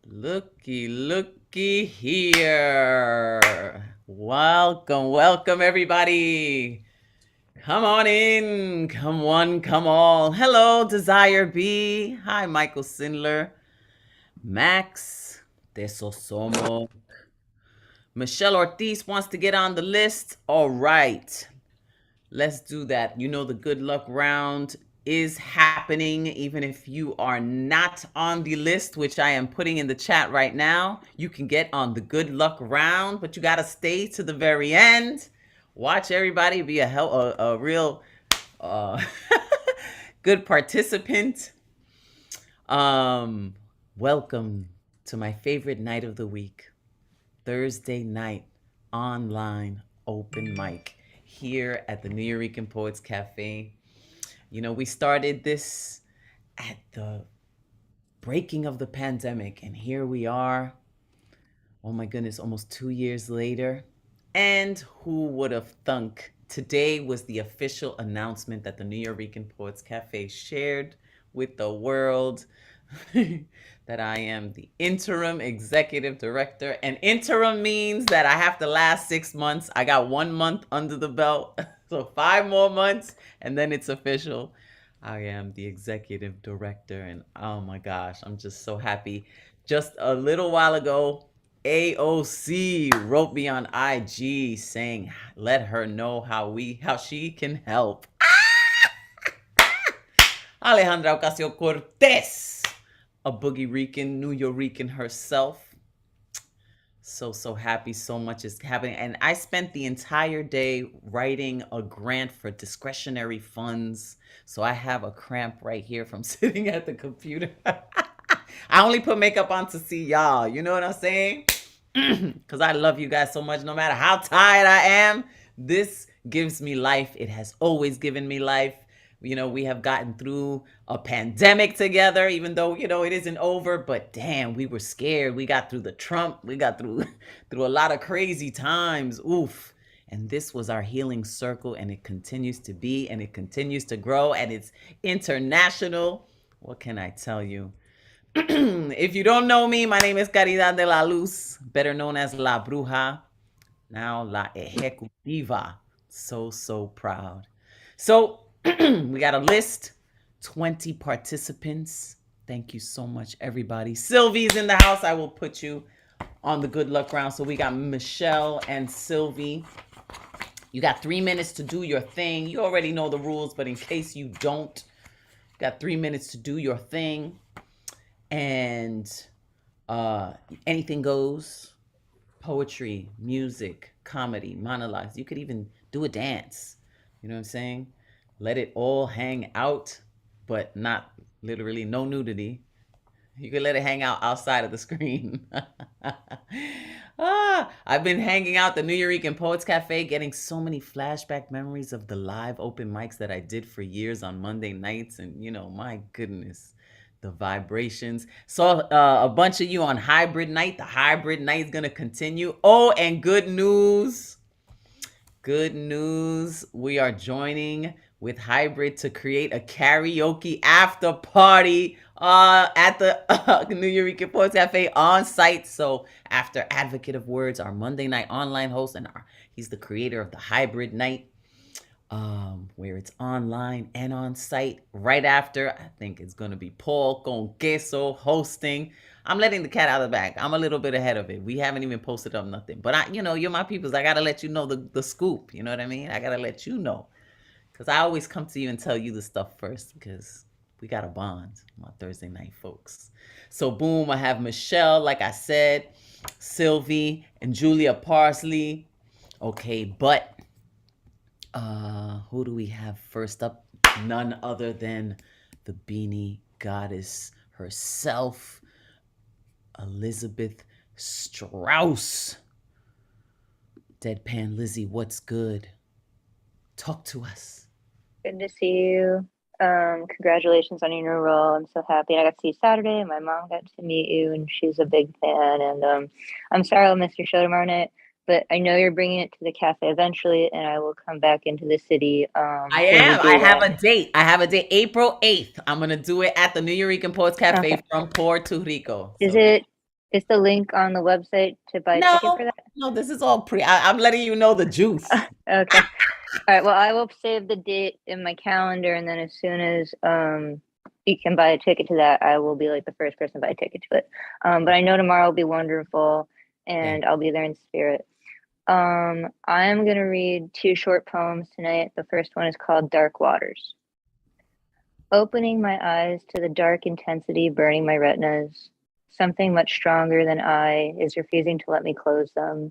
Looky here. Welcome, everybody. Come on in. Come one, come all. Hello, Desire B. Hi, Michael Sindler. Max de Sosomo. Michelle Ortiz wants to get on the list. All right. Let's do that. You know, the good luck round is happening, even if you are not on the list, which I am putting in the chat right now. You can get on the good luck round, but you got to stay to the very end. Watch everybody be a real uh, good participant. Um, Welcome to my favorite night of the week, Thursday night online open mic here at the New Eurekan Poets Cafe. You know, we started this at the breaking of the pandemic, and here we are. Oh my goodness, almost 2 years later. And who would have thunk? Today was the official announcement that the New Eurekan Poets Cafe shared with the world that I am the interim executive director. And interim means that I have to last 6 months. I got 1 month under the belt, so 5 more months, and then it's official. I am the executive director, and oh my gosh, I'm just so happy. Just a little while ago, AOC wrote me on IG saying, "Let her know how she can help." Alejandra Ocasio-Cortez, a Boogie Rican, New Yorican herself. So happy. So much is happening. And I spent the entire day writing a grant for discretionary funds. So I have a cramp right here from sitting at the computer. I only put makeup on to see y'all. You know what I'm saying? Because I love you guys so much. No matter how tired I am, this gives me life. It has always given me life. You know, we have gotten through a pandemic together, even though, you know, it isn't over. But damn, we were scared. We got through the Trump. We got through through a lot of crazy times. Oof. And this was our healing circle, and it continues to be, and it continues to grow, and it's international. What can I tell you? If you don't know me, my name is Caridad De La Luz, better known as La Bruja, now La Ejecutiva. So proud. So we got a list, 20 participants. Thank you so much, everybody. Sylvie's in the house. I will put you on the good luck round. So we got Michelle and Sylvie. You got 3 minutes to do your thing. You already know the rules, but in case you don't, you got 3 minutes to do your thing. And anything goes. Poetry, music, comedy, monologues. You could even do a dance. You know what I'm saying? Let it all hang out, but not literally, no nudity. You can let it hang out outside of the screen. I've been hanging out the New Eurekan Poets Cafe, getting so many flashback memories of the live open mics that I did for years on Monday nights. And, you know, my goodness, the vibrations. Saw a bunch of you on hybrid night. The hybrid night is going to continue. Oh, and good news. Good news. We are joining with Hybrid to create a karaoke after party at the New Eurekan Poets Cafe on site. So after Advocate of Words, our Monday night online host, and he's the creator of the Hybrid Night, where it's online and on site. Right after, I think it's going to be Paul Con Queso hosting. I'm letting the cat out of the bag. I'm a little bit ahead of it. We haven't even posted up nothing. But you know, you're my peoples. I gotta let you know the scoop. You know what I mean? I gotta let you know. Because I always come to you and tell you the stuff first, because we got a bond, my Thursday night folks. So boom, I have Michelle, like I said, Sylvie, and Julia Parsley. Okay, but who do we have first up? None other than the beanie goddess herself, Elizabeth Strauss. Deadpan Lizzie, what's good? Talk to us. Good to see you. Congratulations on your new role. I'm so happy. I got to see you Saturday. My mom got to meet you, and she's a big fan. And I'm sorry I'll miss your show tomorrow night, but I know you're bringing it to the cafe eventually, and I will come back into the city I when you am. I do have that. a date. I have a date, April 8th. I'm gonna do it at the New Eurekan Poets Cafe Okay. from Puerto Rico. Is So it Is the link on the website to buy a ticket for No, that? no, this is all I'm letting you know the juice. Okay. All right. Well, I will save the date in my calendar, and then as soon as you can buy a ticket to that, I will be like the first person to buy a ticket to it. But I know tomorrow will be wonderful, and I'll be there in spirit. I'm gonna read two short poems tonight. The first one is called Dark Waters. Opening my eyes to the dark intensity burning my retinas, something much stronger than I is refusing to let me close them,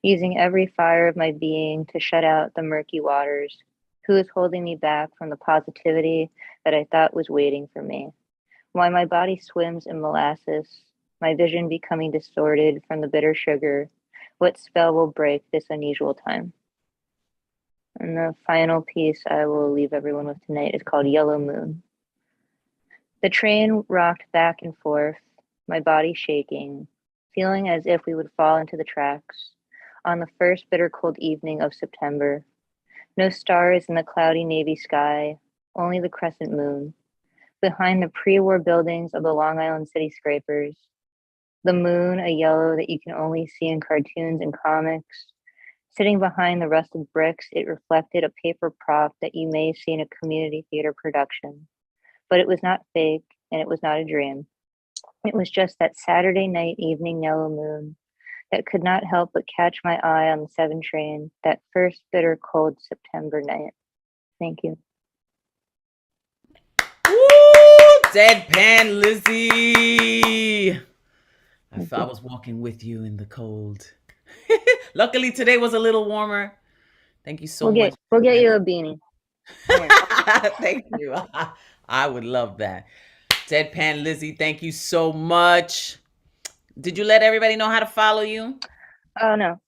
using every fire of my being to shut out the murky waters. Who is holding me back from the positivity that I thought was waiting for me? Why my body swims in molasses, my vision becoming distorted from the bitter sugar. What spell will break this unusual time? And the final piece I will leave everyone with tonight is called Yellow Moon. The train rocked back and forth, my body shaking, feeling as if we would fall into the tracks on the first bitter cold evening of September. No stars in the cloudy navy sky, only the crescent moon. Behind the pre-war buildings of the Long Island city scrapers, the moon a yellow that you can only see in cartoons and comics. Sitting behind the rusted bricks, it reflected a paper prop that you may see in a community theater production. But it was not fake, and it was not a dream. It was just that Saturday night evening yellow moon that could not help but catch my eye on the 7 train that first bitter cold September night. Thank you. Woo! Deadpan Lizzie. I felt I was walking with you in the cold. Luckily, today was a little warmer. Thank you so much. We'll get you a beanie. Thank you. I would love that. Deadpan Lizzie, thank you so much. Did you let everybody know how to follow you? Oh no.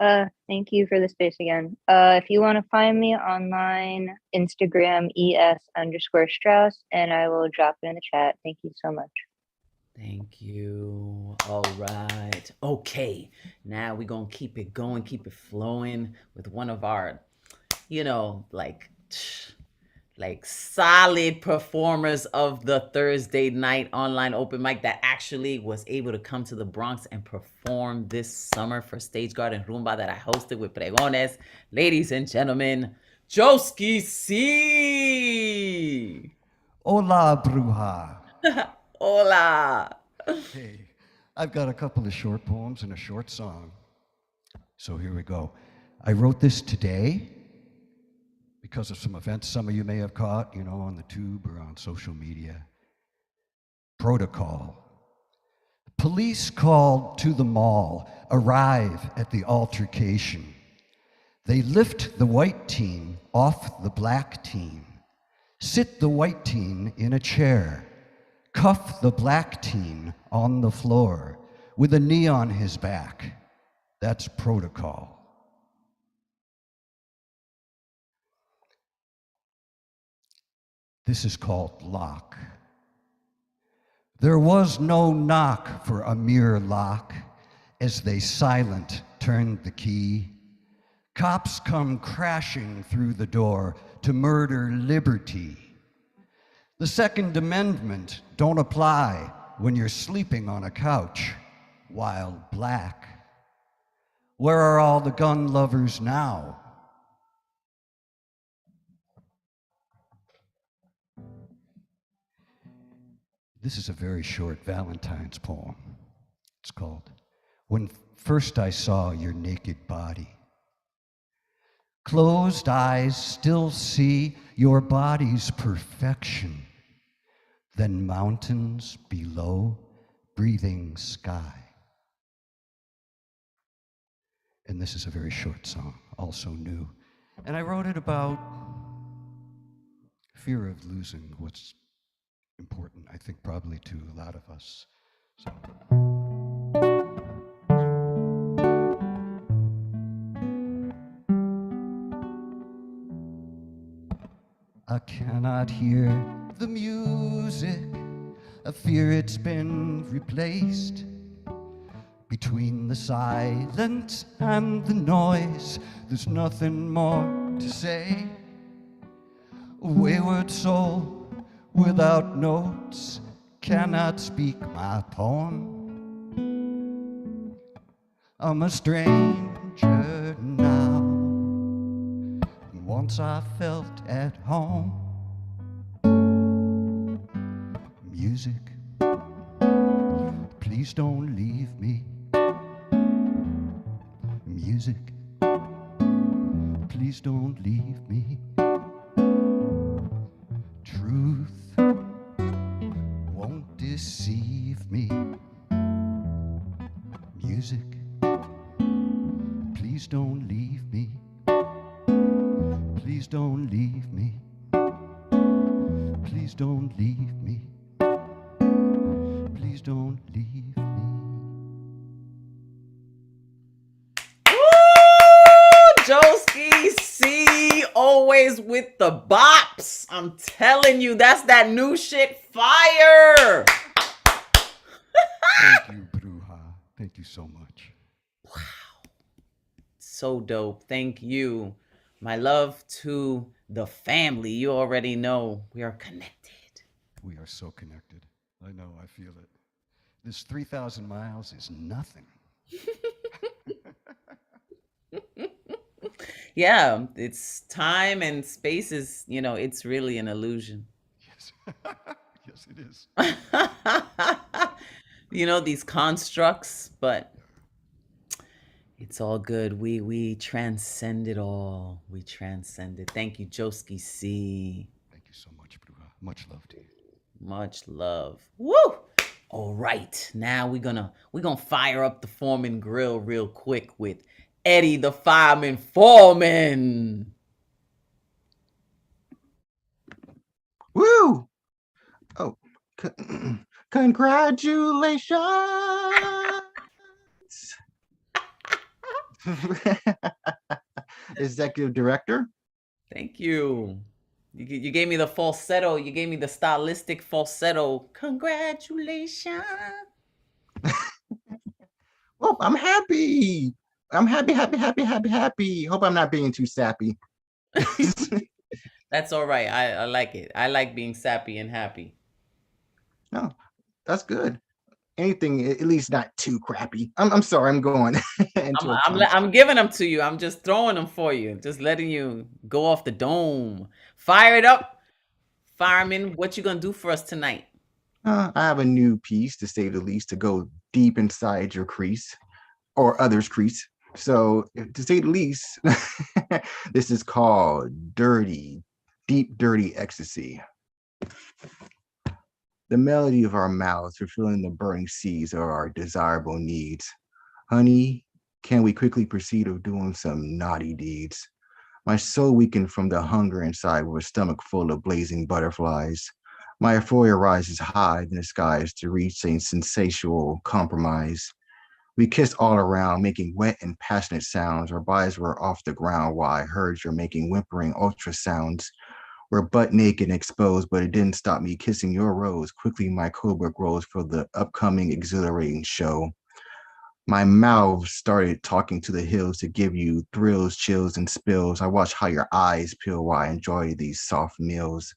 Thank you for the space again. If you want to find me online, Instagram ES_Strauss, and I will drop it in the chat. Thank you so much. Thank you. All right. Okay. Now we're going to keep it going, keep it flowing with one of our, like solid performers of the Thursday night online open mic that actually was able to come to the Bronx and perform this summer for Stage Garden Rumba that I hosted with Pregones. Ladies and gentlemen, Joski C. Hola, Bruja. Hola. Hey, I've got a couple of short poems and a short song. So here we go. I wrote this today because of some events some of you may have caught, on the tube or on social media. Protocol. Police called to the mall, arrive at the altercation. They lift the white teen off the black teen, sit the white teen in a chair, cuff the black teen on the floor with a knee on his back. That's protocol. This is called lock. There was no knock for a mere lock as they silent turned the key. Cops come crashing through the door to murder liberty. The Second Amendment don't apply when you're sleeping on a couch while black. Where are all the gun lovers now? This is a very short Valentine's poem. It's called When First I Saw Your Naked Body. Closed eyes still see your body's perfection, then mountains below, breathing sky. And this is a very short song, also new. And I wrote it about fear of losing what's important, I think, probably to a lot of us. So. I cannot hear the music. I fear it's been replaced. Between the silence and the noise, there's nothing more to say. A wayward soul without notes cannot speak my poem. I'm a stranger now. Once I felt at home. Music, please don't leave me. Music, please don't leave me. Truth won't deceive me. Music, please don't leave me. Please don't leave me. Please don't leave me. Please don't leave me. Woo! Joski C, always with the bops. I'm telling you, that's that new shit fire. Thank you, Bruja. Thank you so much. Wow. So dope. Thank you. My love to the family. You already know we are connected. We are so connected. I know, I feel it. This 3,000 miles is nothing. Yeah, it's time and space is, it's really an illusion. Yes. Yes, it is. These constructs, but it's all good. We transcend it all. We transcend it. Thank you, Joski C. Thank you so much, Bruja. Much love to you. Much love. Woo! All right. Now we're gonna fire up the Foreman Grill real quick with Eddie the Fireman Foreman. Woo! Oh, congratulations! Executive Director. Thank you. You gave me the falsetto. You gave me the stylistic falsetto. Congratulations. Well, I'm happy. I'm happy. Hope I'm not being too sappy. That's all right. I like it. I like being sappy and happy. No, that's good. Anything, at least not too crappy. I'm sorry, I'm going into I'm giving them to you. I'm just throwing them for you. Just letting you go off the dome. Fire it up. Fireman, what you gonna do for us tonight? I have a new piece, to say the least, to go deep inside your crease or others' crease. So, to say the least, this is called Deep Dirty Ecstasy. The melody of our mouths fulfilling the burning seas of our desirable needs. Honey, can we quickly proceed of doing some naughty deeds? My soul weakened from the hunger inside with a stomach full of blazing butterflies. My euphoria rises high in the skies to reach a sensational compromise. We kissed all around, making wet and passionate sounds. Our bodies were off the ground while I heard you making whimpering ultrasounds. We're butt naked and exposed, but it didn't stop me kissing your rose. Quickly, my cobra grows for the upcoming exhilarating show. My mouth started talking to the hills to give you thrills, chills, and spills. I watch how your eyes peel while I enjoy these soft meals.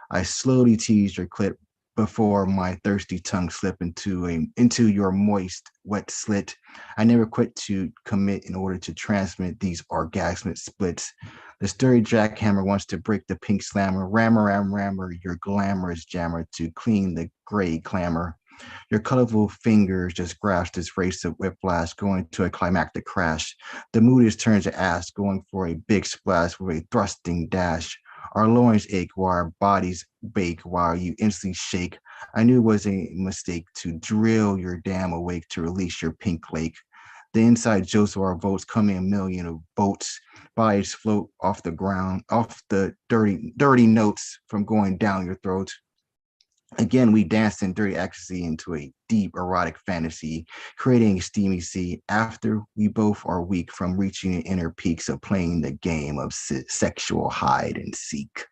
I slowly teased your clit before my thirsty tongue slipped into your moist, wet slit. I never quit to commit in order to transmit these orgasmic splits. The sturdy jackhammer wants to break the pink slammer, rammer, your glamorous jammer to clean the gray clamor. Your colorful fingers just grasp this race of whiplash, going to a climactic crash. The mood is turned to ash, going for a big splash with a thrusting dash. Our loins ache while our bodies bake while you instantly shake. I knew it was a mistake to drill your dam awake to release your pink lake. The inside jokes of our votes come in a million of boats. Bodies float off the ground, off the dirty notes from going down your throat. Again, we danced in dirty ecstasy into a deep erotic fantasy, creating a steamy sea after we both are weak from reaching the inner peaks of playing the game of sexual hide and seek.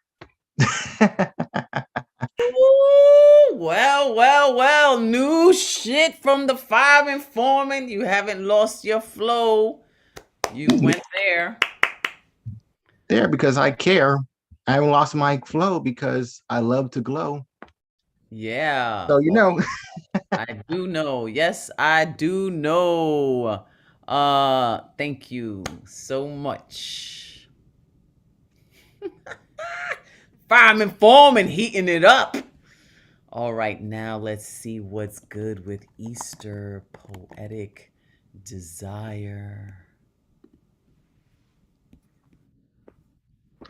Ooh, well. New shit from the Fireman Foreman. You haven't lost your flow. You went there. There, because I care. I haven't lost my flow because I love to glow. Yeah. So, you know. I do know. Yes, I do know. Thank you so much. Fireman Foreman heating it up. All right, now let's see what's good with Easter Poetic Desire.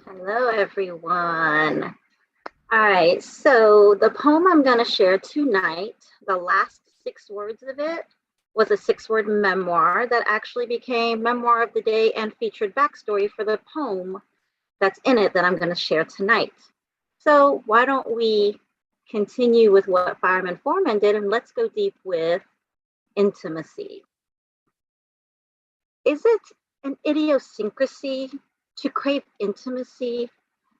Hello, everyone. All right, so the poem I'm going to share tonight, the last 6 words of it was a 6-word memoir that actually became Memoir of the Day and featured backstory for the poem that's in it that I'm going to share tonight. So why don't we continue with what Fireman Foreman did, and let's go deep with intimacy. Is it an idiosyncrasy to crave intimacy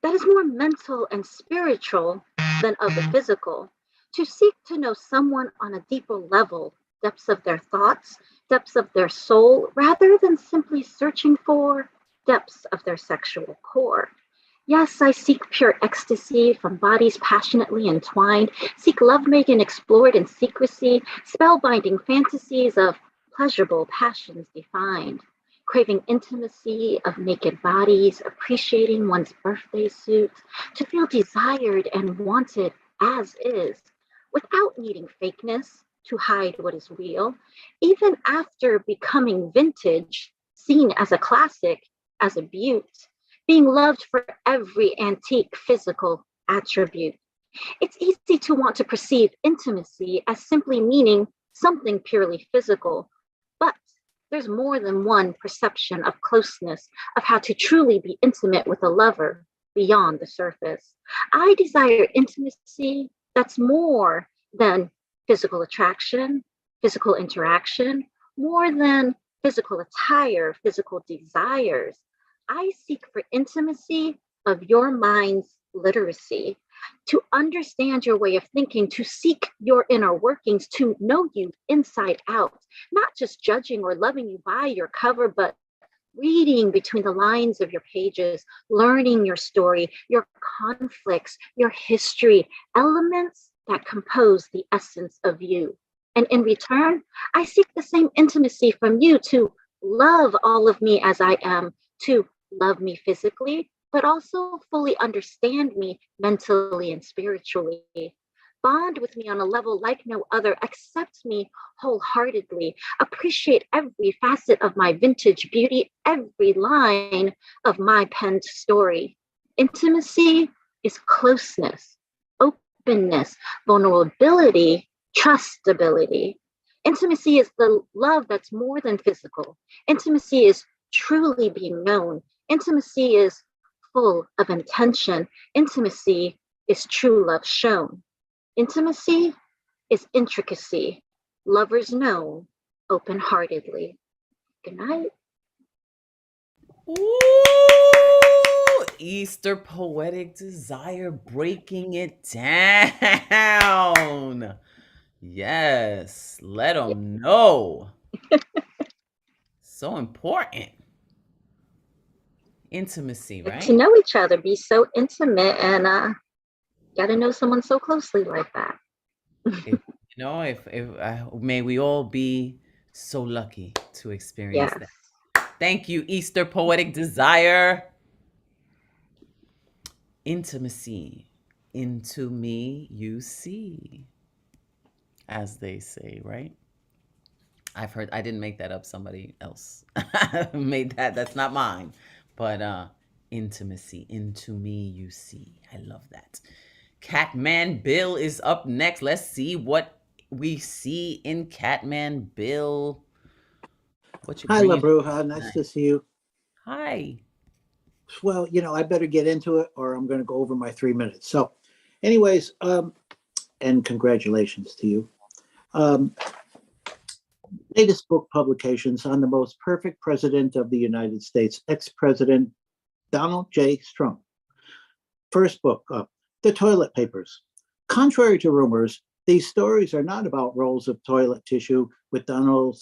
that is more mental and spiritual than of the physical, to seek to know someone on a deeper level, depths of their thoughts, depths of their soul, rather than simply searching for depths of their sexual core? Yes, I seek pure ecstasy from bodies passionately entwined, seek lovemaking explored in secrecy, spellbinding fantasies of pleasurable passions defined, craving intimacy of naked bodies, appreciating one's birthday suit, to feel desired and wanted as is, without needing fakeness to hide what is real, even after becoming vintage, seen as a classic, as a beaut, being loved for every antique physical attribute. It's easy to want to perceive intimacy as simply meaning something purely physical, but there's more than one perception of closeness, of how to truly be intimate with a lover beyond the surface. I desire intimacy that's more than physical attraction, physical interaction, more than physical attire, physical desires. I seek for intimacy of your mind's literacy, to understand your way of thinking, to seek your inner workings, to know you inside out, not just judging or loving you by your cover, but reading between the lines of your pages, learning your story, your conflicts, your history, elements that compose the essence of you. And in return, I seek the same intimacy from you, to love all of me as I am, to love me physically, but also fully understand me mentally and spiritually. Bond with me on a level like no other, accept me wholeheartedly, appreciate every facet of my vintage beauty, every line of my penned story. Intimacy is closeness, openness, vulnerability, trustability. Intimacy is the love that's more than physical. Intimacy is truly being known. Intimacy is full of intention. Intimacy is true love shown. Intimacy is intricacy. Lovers know open-heartedly. Good night. Ooh, Easter Poetic Desire, breaking it down. Yes, let them know. So important. Intimacy, Get right? to know each other, be so intimate, and got to know someone so closely like that. If may we all be so lucky to experience Yes. that. Thank you, Easter Poetic Desire. Intimacy. Into me you see, as they say, right? I've heard, I didn't make that up, somebody else made that. That's not mine. But intimacy, into me you see. I love that. Catman Bill is up next. Let's see what we see in Catman Bill. What you Hi, La bringing? Bruja. Nice to see you. Hi. Well, I better get into it or I'm going to go over my 3 minutes. So, anyways, and congratulations to you. Latest book publications on the most perfect president of the United States, ex-president Donald J. Trump. First book, The Toilet Papers. Contrary to rumors, these stories are not about rolls of toilet tissue with Donald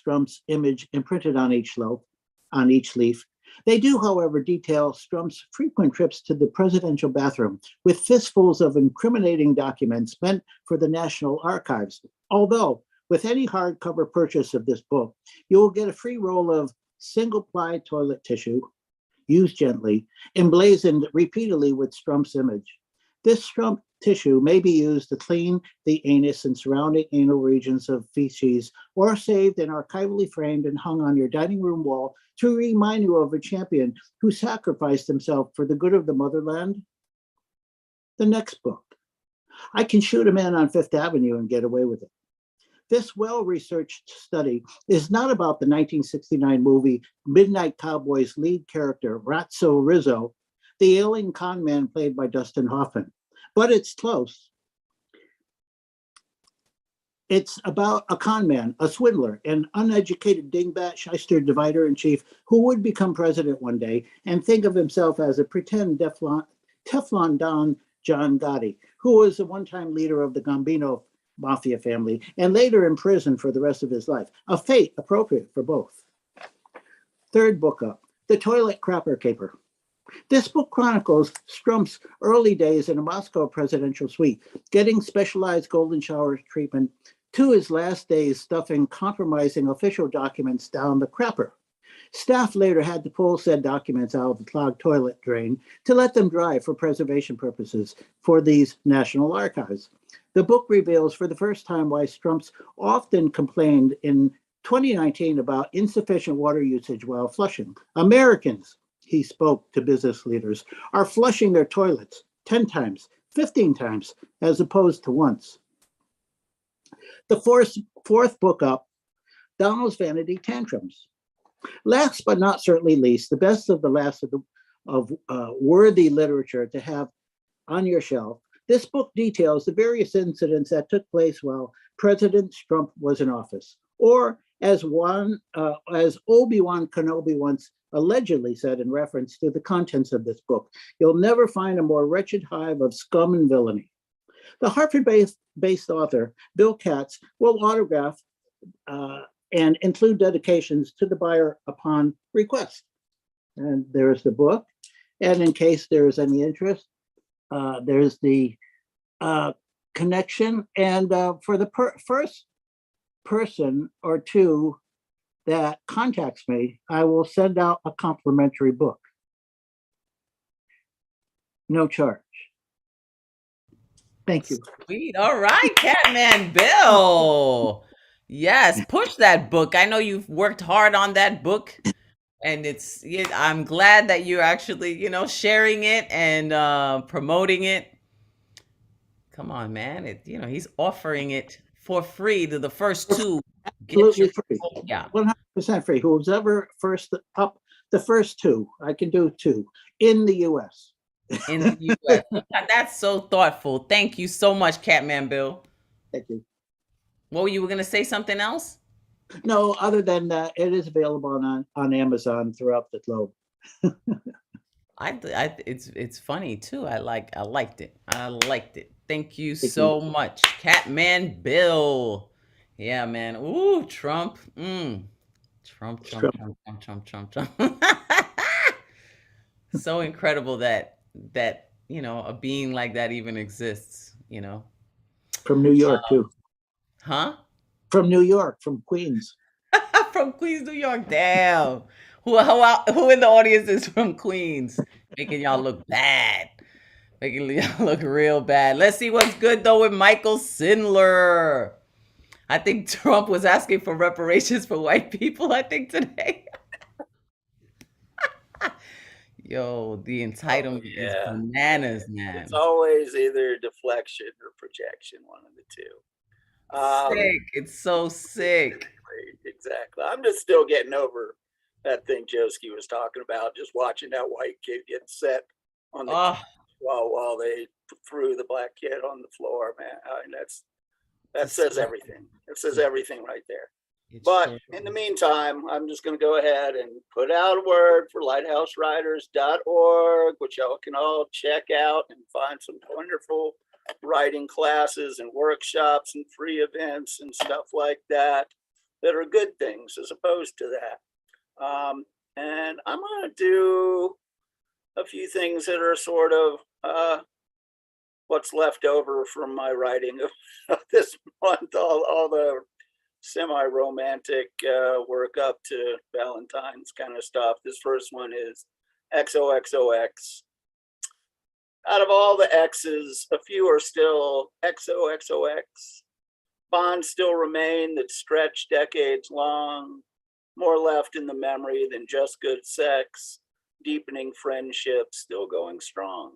Trump's image imprinted on each leaf. They do, however, detail Trump's frequent trips to the presidential bathroom with fistfuls of incriminating documents meant for the National Archives, although With any hardcover purchase of this book, you will get a free roll of single-ply toilet tissue, used gently, emblazoned repeatedly with Strump's image. This Strump tissue may be used to clean the anus and surrounding anal regions of feces, or saved and archivally framed and hung on your dining room wall to remind you of a champion who sacrificed himself for the good of the motherland. The next book. I Can Shoot a Man on Fifth Avenue and Get Away with It. This well-researched study is not about the 1969 movie Midnight Cowboy's lead character, Ratso Rizzo, the ailing con man played by Dustin Hoffman, but it's close. It's about a con man, a swindler, an uneducated dingbat shyster divider-in-chief who would become president one day and think of himself as a pretend Teflon Don John Gotti, who was a one-time leader of the Gambino mafia family and later in prison for the rest of his life, a fate appropriate for both. Third book up, The Toilet Crapper Caper. This book chronicles Strump's early days in a Moscow presidential suite, getting specialized golden shower treatment, to his last days stuffing compromising official documents down the crapper. Staff later had to pull said documents out of the clogged toilet drain to let them dry for preservation purposes for these National Archives. The book reveals for the first time why Strumps often complained in 2019 about insufficient water usage while flushing. Americans, he spoke to business leaders, are flushing their toilets 10 times, 15 times, as opposed to once. The fourth book up, Donald's Vanity Tantrums. Last but not certainly least, the best of the last of worthy literature to have on your shelf. This book details the various incidents that took place while President Trump was in office, or as Obi-Wan Kenobi once allegedly said in reference to the contents of this book, "You'll never find a more wretched hive of scum and villainy." The Hartford-based author, Bill Katz, will autograph and include dedications to the buyer upon request. And there's the book. And in case there's any interest, there's the connection. And for the first person or two that contacts me, I will send out a complimentary book. No charge. Thank you. Sweet. All right, Catman Bill. Yes, push that book. I know you've worked hard on that book, and I'm glad that you're actually, sharing it and promoting it. Come on, man. He's offering it for free to the first two. Absolutely free. Yeah. 100% free. Who's ever first up, the first two, I can do two in the US. In the US. That's so thoughtful. Thank you so much, Catman Bill. Thank you. What were you going to say something else? No, other than that, it is available on Amazon throughout the globe. It's funny too. I liked it. Thank you so much, Catman Bill. Yeah, man. Ooh, Trump. Trump. So incredible that a being like that even exists. From New York too. Huh? From New York, from Queens. From Queens, New York. Damn. Who in the audience is from Queens? Making y'all look bad. Making y'all look real bad. Let's see what's good though with Michael Sindler. I think Trump was asking for reparations for white people, I think, today. Yo, the entitlement is bananas, man. It's always either deflection or projection, one of the two. Sick. It's so sick. Exactly. I'm just still getting over that thing Joski was talking about, just watching that white kid get set on the while they threw the black kid on the floor, man. I mean, that says everything. It says everything right there. But in the meantime, I'm just going to go ahead and put out a word for lighthousewriters.org, which y'all can all check out and find some wonderful writing classes and workshops and free events and stuff like that are good things as opposed to that. And I'm going to do a few things that are sort of what's left over from my writing of this month, all the semi-romantic work up to Valentine's kind of stuff. This first one is XOXOX. Out of all the X's, a few are still XOXOX. Bonds still remain that stretch decades long, more left in the memory than just good sex, deepening friendships still going strong.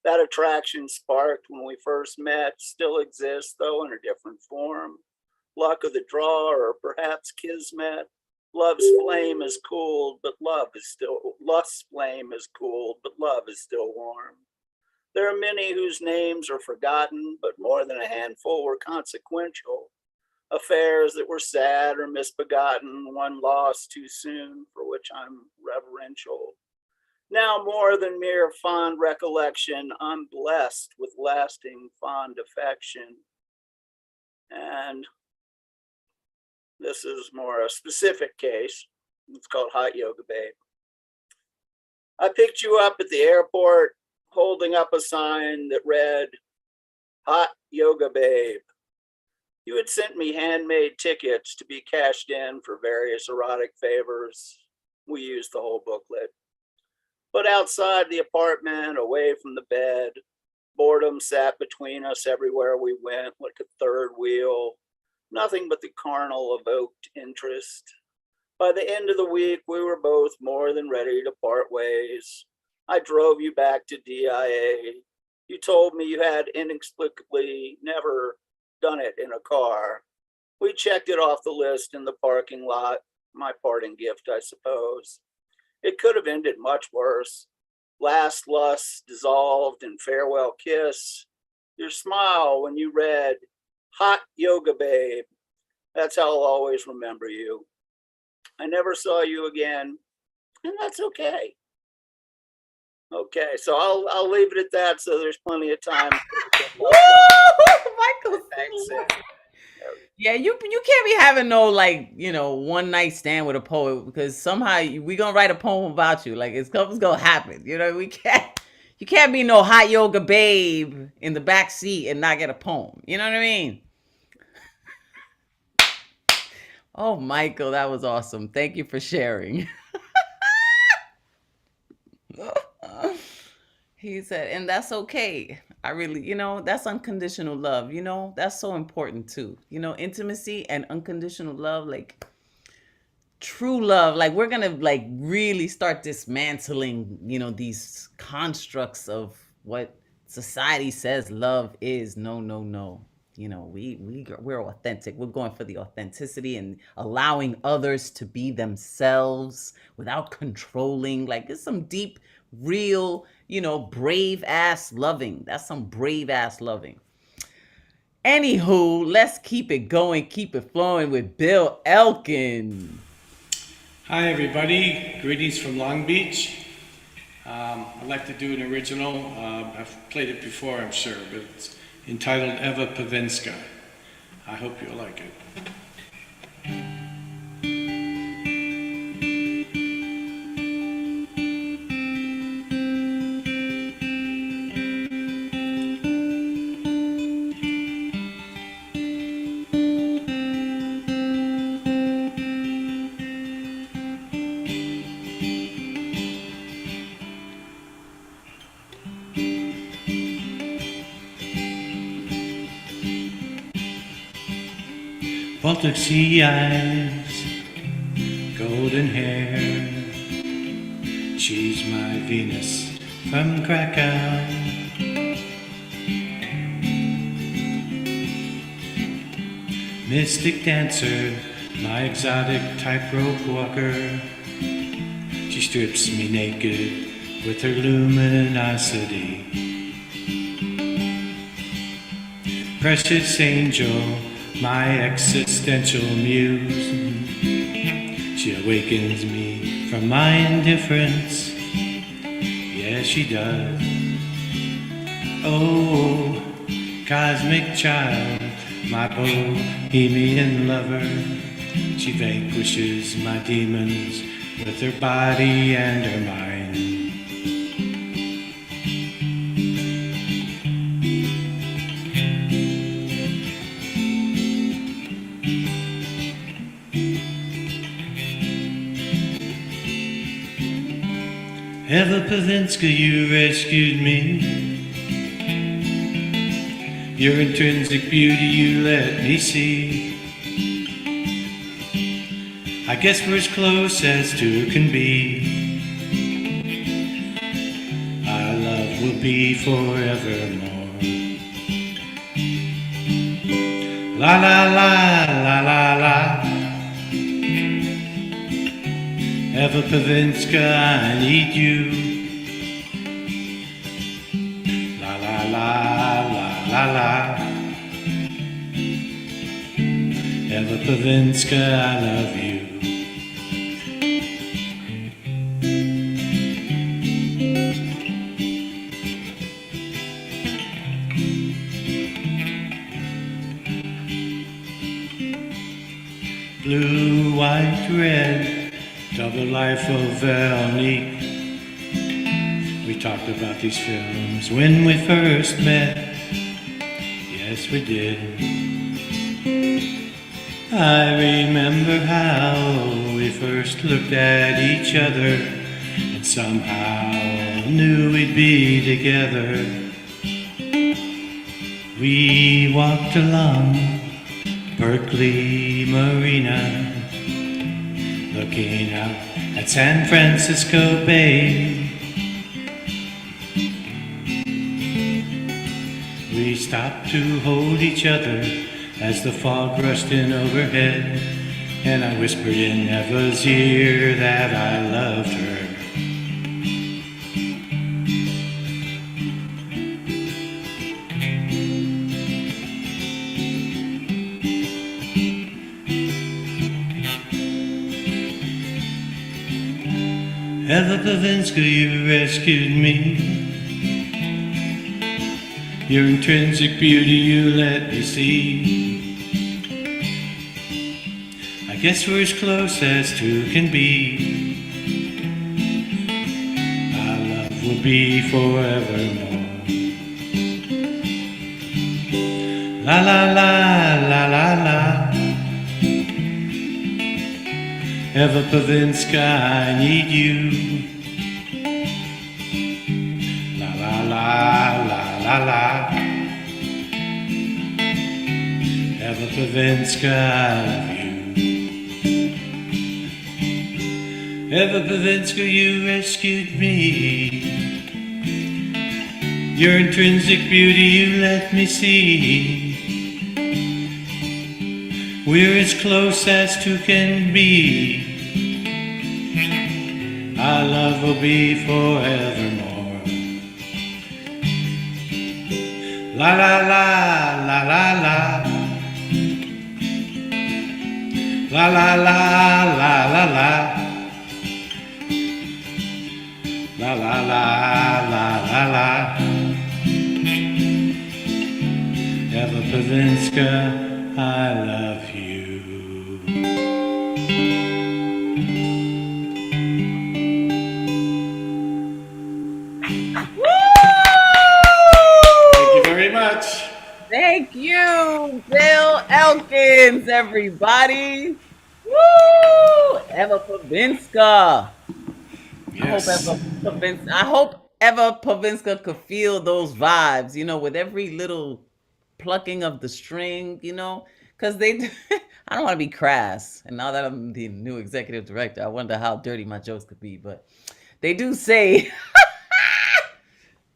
That attraction sparked when we first met still exists, though in a different form. Luck of the draw, or perhaps kismet. Love's flame is cooled, but lust's flame is cooled, but love is still warm. There are many whose names are forgotten, but more than a handful were consequential. Affairs that were sad or misbegotten, one lost too soon, for which I'm reverential. Now more than mere fond recollection, I'm blessed with lasting fond affection. And this is more a specific case. It's called Hot Yoga Babe. I picked you up at the airport, holding up a sign that read, Hot Yoga Babe. You had sent me handmade tickets to be cashed in for various erotic favors. We used the whole booklet. But outside the apartment, away from the bed, boredom sat between us everywhere we went like a third wheel. Nothing but the carnal evoked interest. By the end of the week, we were both more than ready to part ways. I drove you back to DIA. You told me you had inexplicably never done it in a car. We checked it off the list in the parking lot. My parting gift, I suppose. It could have ended much worse. Last lust dissolved in farewell kiss. Your smile when you read, Hot Yoga Babe. That's how I'll always remember you. I never saw you again, and that's okay. Okay, so I'll leave it at that, so there's plenty of time. Woo! Michael. Yeah, you can't be having no one night stand with a poet, because somehow we gonna write a poem about you. Like it's gonna happen. You can't be no hot yoga babe in the back seat and not get a poem. You know what I mean? Oh, Michael, that was awesome. Thank you for sharing. He said, and that's okay. I really, that's unconditional love. That's so important too. Intimacy and unconditional love, like true love. Like we're going to really start dismantling, these constructs of what society says love is. No. We're authentic. We're going for the authenticity and allowing others to be themselves without controlling. Like it's some deep, real, brave ass loving. That's some brave ass loving. Anywho, let's keep it going, keep it flowing with Bill Elkin. Hi everybody, greetings from Long Beach. I'd like to do an original. I've played it before, I'm sure, but it's entitled Eva Pavinska. I hope you'll like it. Baltic sea eyes, golden hair. She's my Venus from Krakow. Mystic dancer, my exotic tightrope walker. She strips me naked with her luminosity. Precious angel, my existential muse. She awakens me from my indifference. Yes, she does. Oh, cosmic child, my bohemian lover. She vanquishes my demons with her body and her mind. Eva Pavinska, you rescued me. Your intrinsic beauty you let me see. I guess we're as close as two can be. Our love will be forevermore. La la la la la la. Eva Pavinska, I need you. La la la la la la. Eva Pavinska, I love you. Blue, white, red, double life of Veronique. We talked about these films when we first met. Yes, we did. I remember how we first looked at each other and somehow knew we'd be together. We walked along Berkeley Marina, looking out at San Francisco Bay. We stopped to hold each other as the fog rushed in overhead, and I whispered in Eva's ear that I loved her. Eva Pavinska, you rescued me. Your intrinsic beauty you let me see. I guess we're as close as two can be. Our love will be forevermore. La la la la la la. Eva Pavinska, I need you. La la la la la la. Eva Pavinska, I love you. Eva Pavinska, you rescued me. Your intrinsic beauty you let me see. We're as close as two can be. Our love will be forevermore. La la la la la la. La la la la la la. La la la la la la. Eva Pavinska, I love you. Thank you very much. Thank you, Bill Elkins, everybody. Woo! Eva Pavinska. Yes. I hope Eva Pavinska could feel those vibes, with every little plucking of the string, because they I don't want to be crass. And now that I'm the new executive director, I wonder how dirty my jokes could be. But they do say,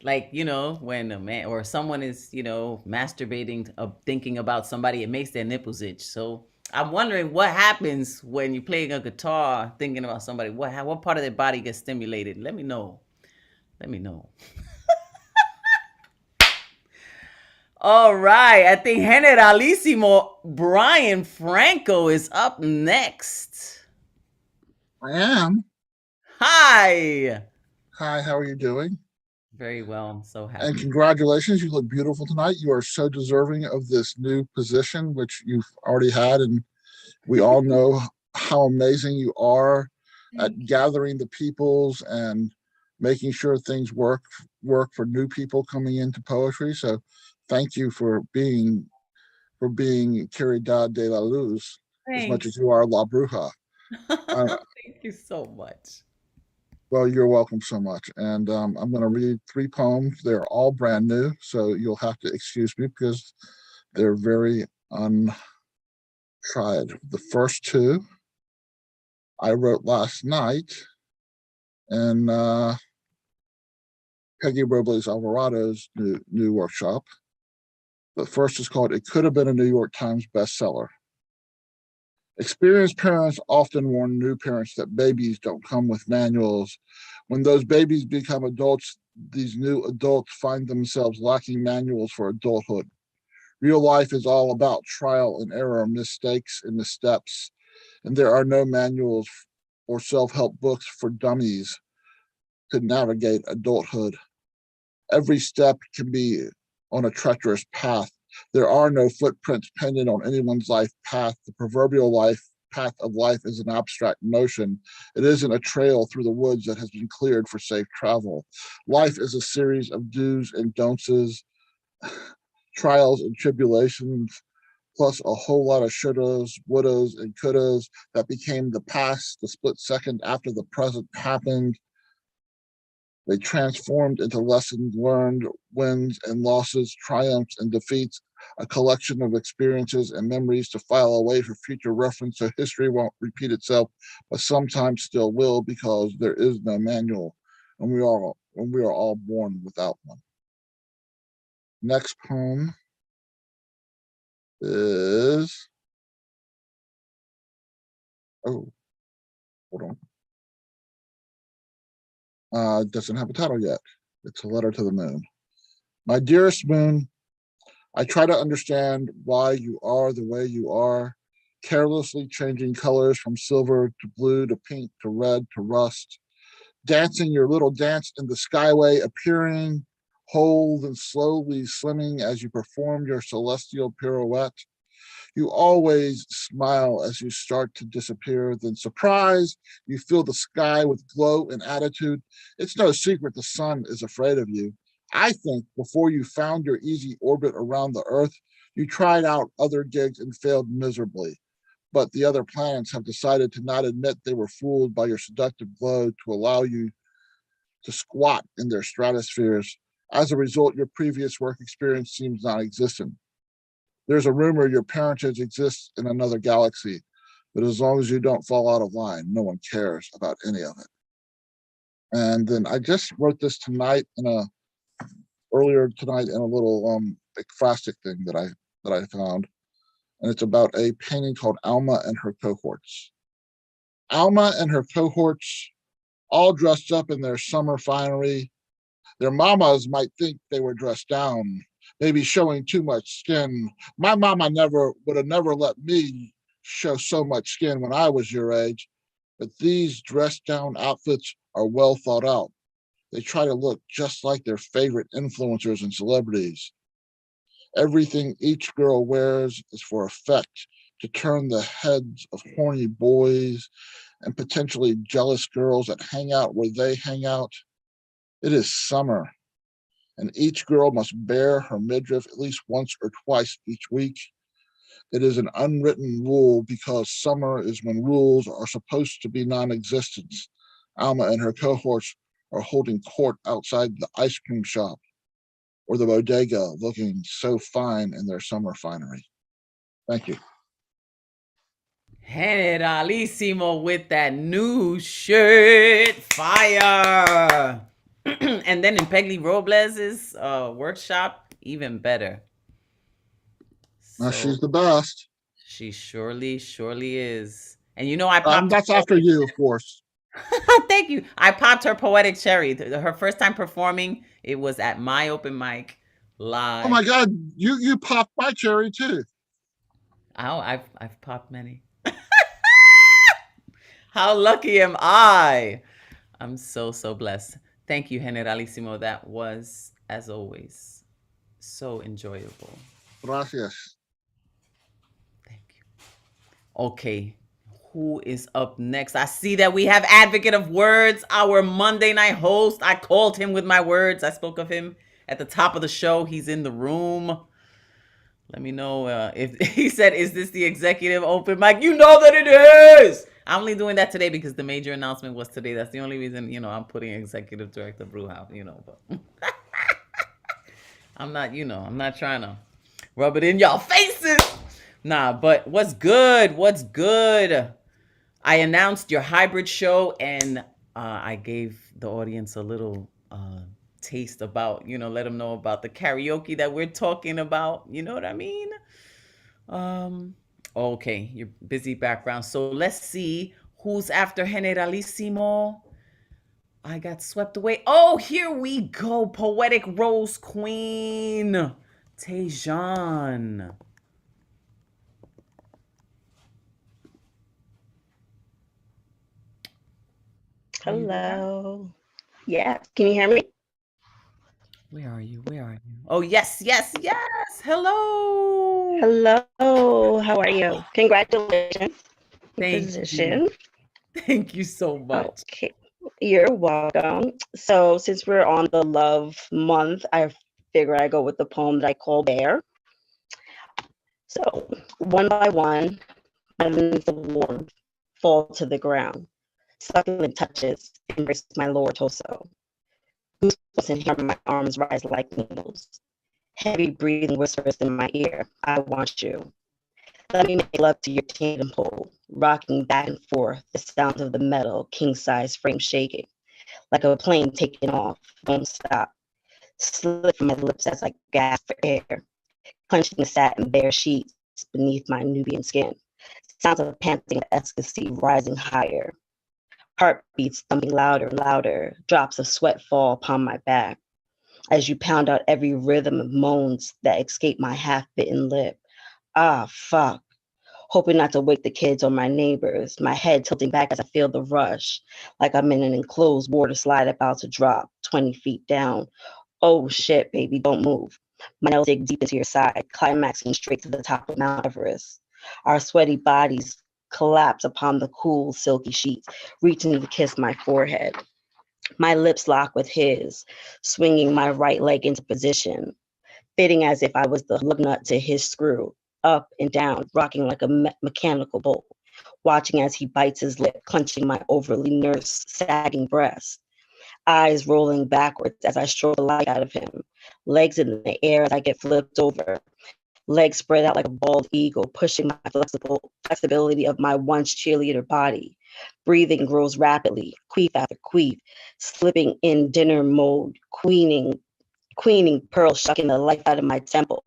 like, when a man or someone is, masturbating, thinking about somebody, it makes their nipples itch. So I'm wondering what happens when you're playing a guitar thinking about somebody. What part of their body gets stimulated? Let me know. All right. I think Generalissimo Brian Franco is up next. I am. Hi. Hi, how are you doing? Very well. I'm so happy. And congratulations. You look beautiful tonight. You are so deserving of this new position, which you've already had. And we all know how amazing you are at gathering the peoples and making sure things work for new people coming into poetry. So thank you for being Caridad De La Luz as much as you are La Bruja. Thank you so much. Well, you're welcome so much. And I'm going to read 3 poems. They're all brand new, so you'll have to excuse me because they're very untried. The first 2 I wrote last night, and Peggy Robles Alvarado's new workshop. The first is called It Could Have Been a New York Times Bestseller. Experienced parents often warn new parents that babies don't come with manuals. When those babies become adults, these new adults find themselves lacking manuals for adulthood. Real life is all about trial and error, mistakes and missteps, and there are no manuals or self-help books for dummies to navigate adulthood. Every step can be on a treacherous path. There are no footprints painted on anyone's life path. The proverbial path of life is an abstract notion. It isn't a trail through the woods that has been cleared for safe travel. Life is a series of do's and don'ts, trials and tribulations, plus a whole lot of shouldas, wouldas, and couldas that became the past the split second after the present happened. They transformed into lessons learned, wins and losses, triumphs and defeats, a collection of experiences and memories to file away for future reference so history won't repeat itself, but sometimes still will because there is no manual, and we are all born without one. Next poem is, hold on. Doesn't have a title yet. It's a letter to the moon. My dearest moon, I try to understand why you are the way you are, carelessly changing colors from silver to blue to pink to red to rust, dancing your little dance in the skyway, appearing whole and slowly slimming as you perform your celestial pirouette. You always smile as you start to disappear, then surprise, you fill the sky with glow and attitude. It's no secret the sun is afraid of you. I think before you found your easy orbit around the Earth, you tried out other gigs and failed miserably. But the other planets have decided to not admit they were fooled by your seductive glow to allow you to squat in their stratospheres. As a result, your previous work experience seems non-existent. There's a rumor your parentage exists in another galaxy, but as long as you don't fall out of line, no one cares about any of it. And then I just wrote this earlier tonight in a little ekphrastic thing that I found, and it's about a painting called Alma and Her Cohorts. Alma and her cohorts, all dressed up in their summer finery. Their mamas might think they were dressed down, maybe showing too much skin. My mama would have never let me show so much skin when I was your age, but these dressed down outfits are well thought out. They try to look just like their favorite influencers and celebrities. Everything each girl wears is for effect, to turn the heads of horny boys and potentially jealous girls that hang out where they hang out. It is summer, and each girl must bare her midriff at least once or twice each week. It is an unwritten rule because summer is when rules are supposed to be non-existent. Alma and her cohorts are holding court outside the ice cream shop or the bodega, looking so fine in their summer finery. Thank you. Generalissimo with that new shirt. Fire. And then in Peggy Robles's workshop, even better. Now she's the best. She surely is. And you know, I popped. That's after you, of course. Thank you. I popped her poetic cherry. Her first time performing, it was at my open mic live. Oh my God, you popped my cherry too. Oh, I've popped many. How lucky am I? I'm so blessed. Thank you, Generalissimo. That was, as always, so enjoyable. Gracias. Thank you. Okay, who is up next? I see that we have Advocate of Words, our Monday night host. I called him with my words. I spoke of him at the top of the show. He's in the room. Let me know if he said, is this the executive open mic? You know that it is. I'm only doing that today because the major announcement was today. That's the only reason, I'm putting executive director Bruja, but I'm not trying to rub it in y'all faces. Nah, but what's good? What's good? I announced your hybrid show, and I gave the audience a little taste about, let them know about the karaoke that we're talking about. You know what I mean? Okay, your busy background. So let's see who's after Generalissimo. I got swept away. Oh, here we go. Poetic Rose Queen. Tejan. Hello. Yeah. Can you hear me? Where are you? Oh, yes. Hello. Hello. How are you? Congratulations. Thank you. Thank you so much. Okay. You're welcome. So since we're on the love month, I figured I'd go with the poem that I call Bear. So one by one, my limbs of warmth fall to the ground. Succulent touches embrace my lower torso. Goosebumps and hair on my arms rise like needles. Heavy breathing whispers in my ear, I want you. Let me make love to your tandem pole, rocking back and forth, the sound of the metal, king-size frame shaking, like a plane taking off, won't stop. Slip from my lips as I gasp for air, clenching the satin bare sheets beneath my Nubian skin. Sounds of panting ecstasy rising higher. Heartbeats thumping louder and louder, drops of sweat fall upon my back as you pound out every rhythm of moans that escape my half-bitten lip. Ah, fuck. Hoping not to wake the kids or my neighbors, my head tilting back as I feel the rush, like I'm in an enclosed water slide about to drop 20 feet down. Oh shit, baby, don't move. My nails dig deep into your side, climaxing straight to the top of Mount Everest. Our sweaty bodies collapse upon the cool, silky sheets, reaching to kiss my forehead. My lips lock with his, swinging my right leg into position, fitting as if I was the lug nut to his screw, up and down, rocking like a mechanical bull, watching as he bites his lip, clenching my overly nursed, sagging breast. Eyes rolling backwards as I stroke the light out of him, legs in the air as I get flipped over, legs spread out like a bald eagle, pushing my flexibility of my once cheerleader body. Breathing grows rapidly, queef after queef, slipping in dinner mode, queening pearl, shucking the life out of my temple.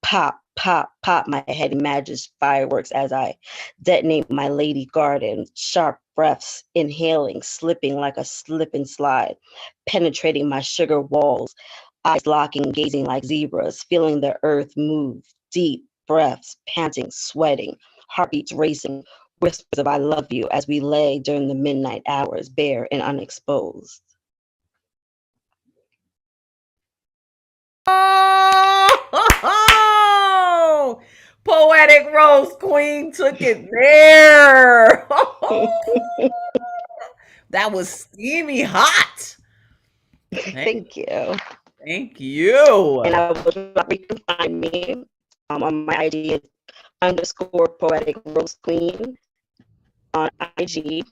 Pop, pop, pop, my head imagines fireworks as I detonate my lady garden, sharp breaths, inhaling, slipping like a slip and slide, penetrating my sugar walls, eyes locking, gazing like zebras, feeling the earth move, deep breaths, panting, sweating, heartbeats racing, whispers of I love you as we lay during the midnight hours, bare and unexposed. Oh, Poetic Rose Queen took it there. That was steamy hot. Thank you. Thank you. And I will not you can find me on my ID _Poetic Rose Queen on IG.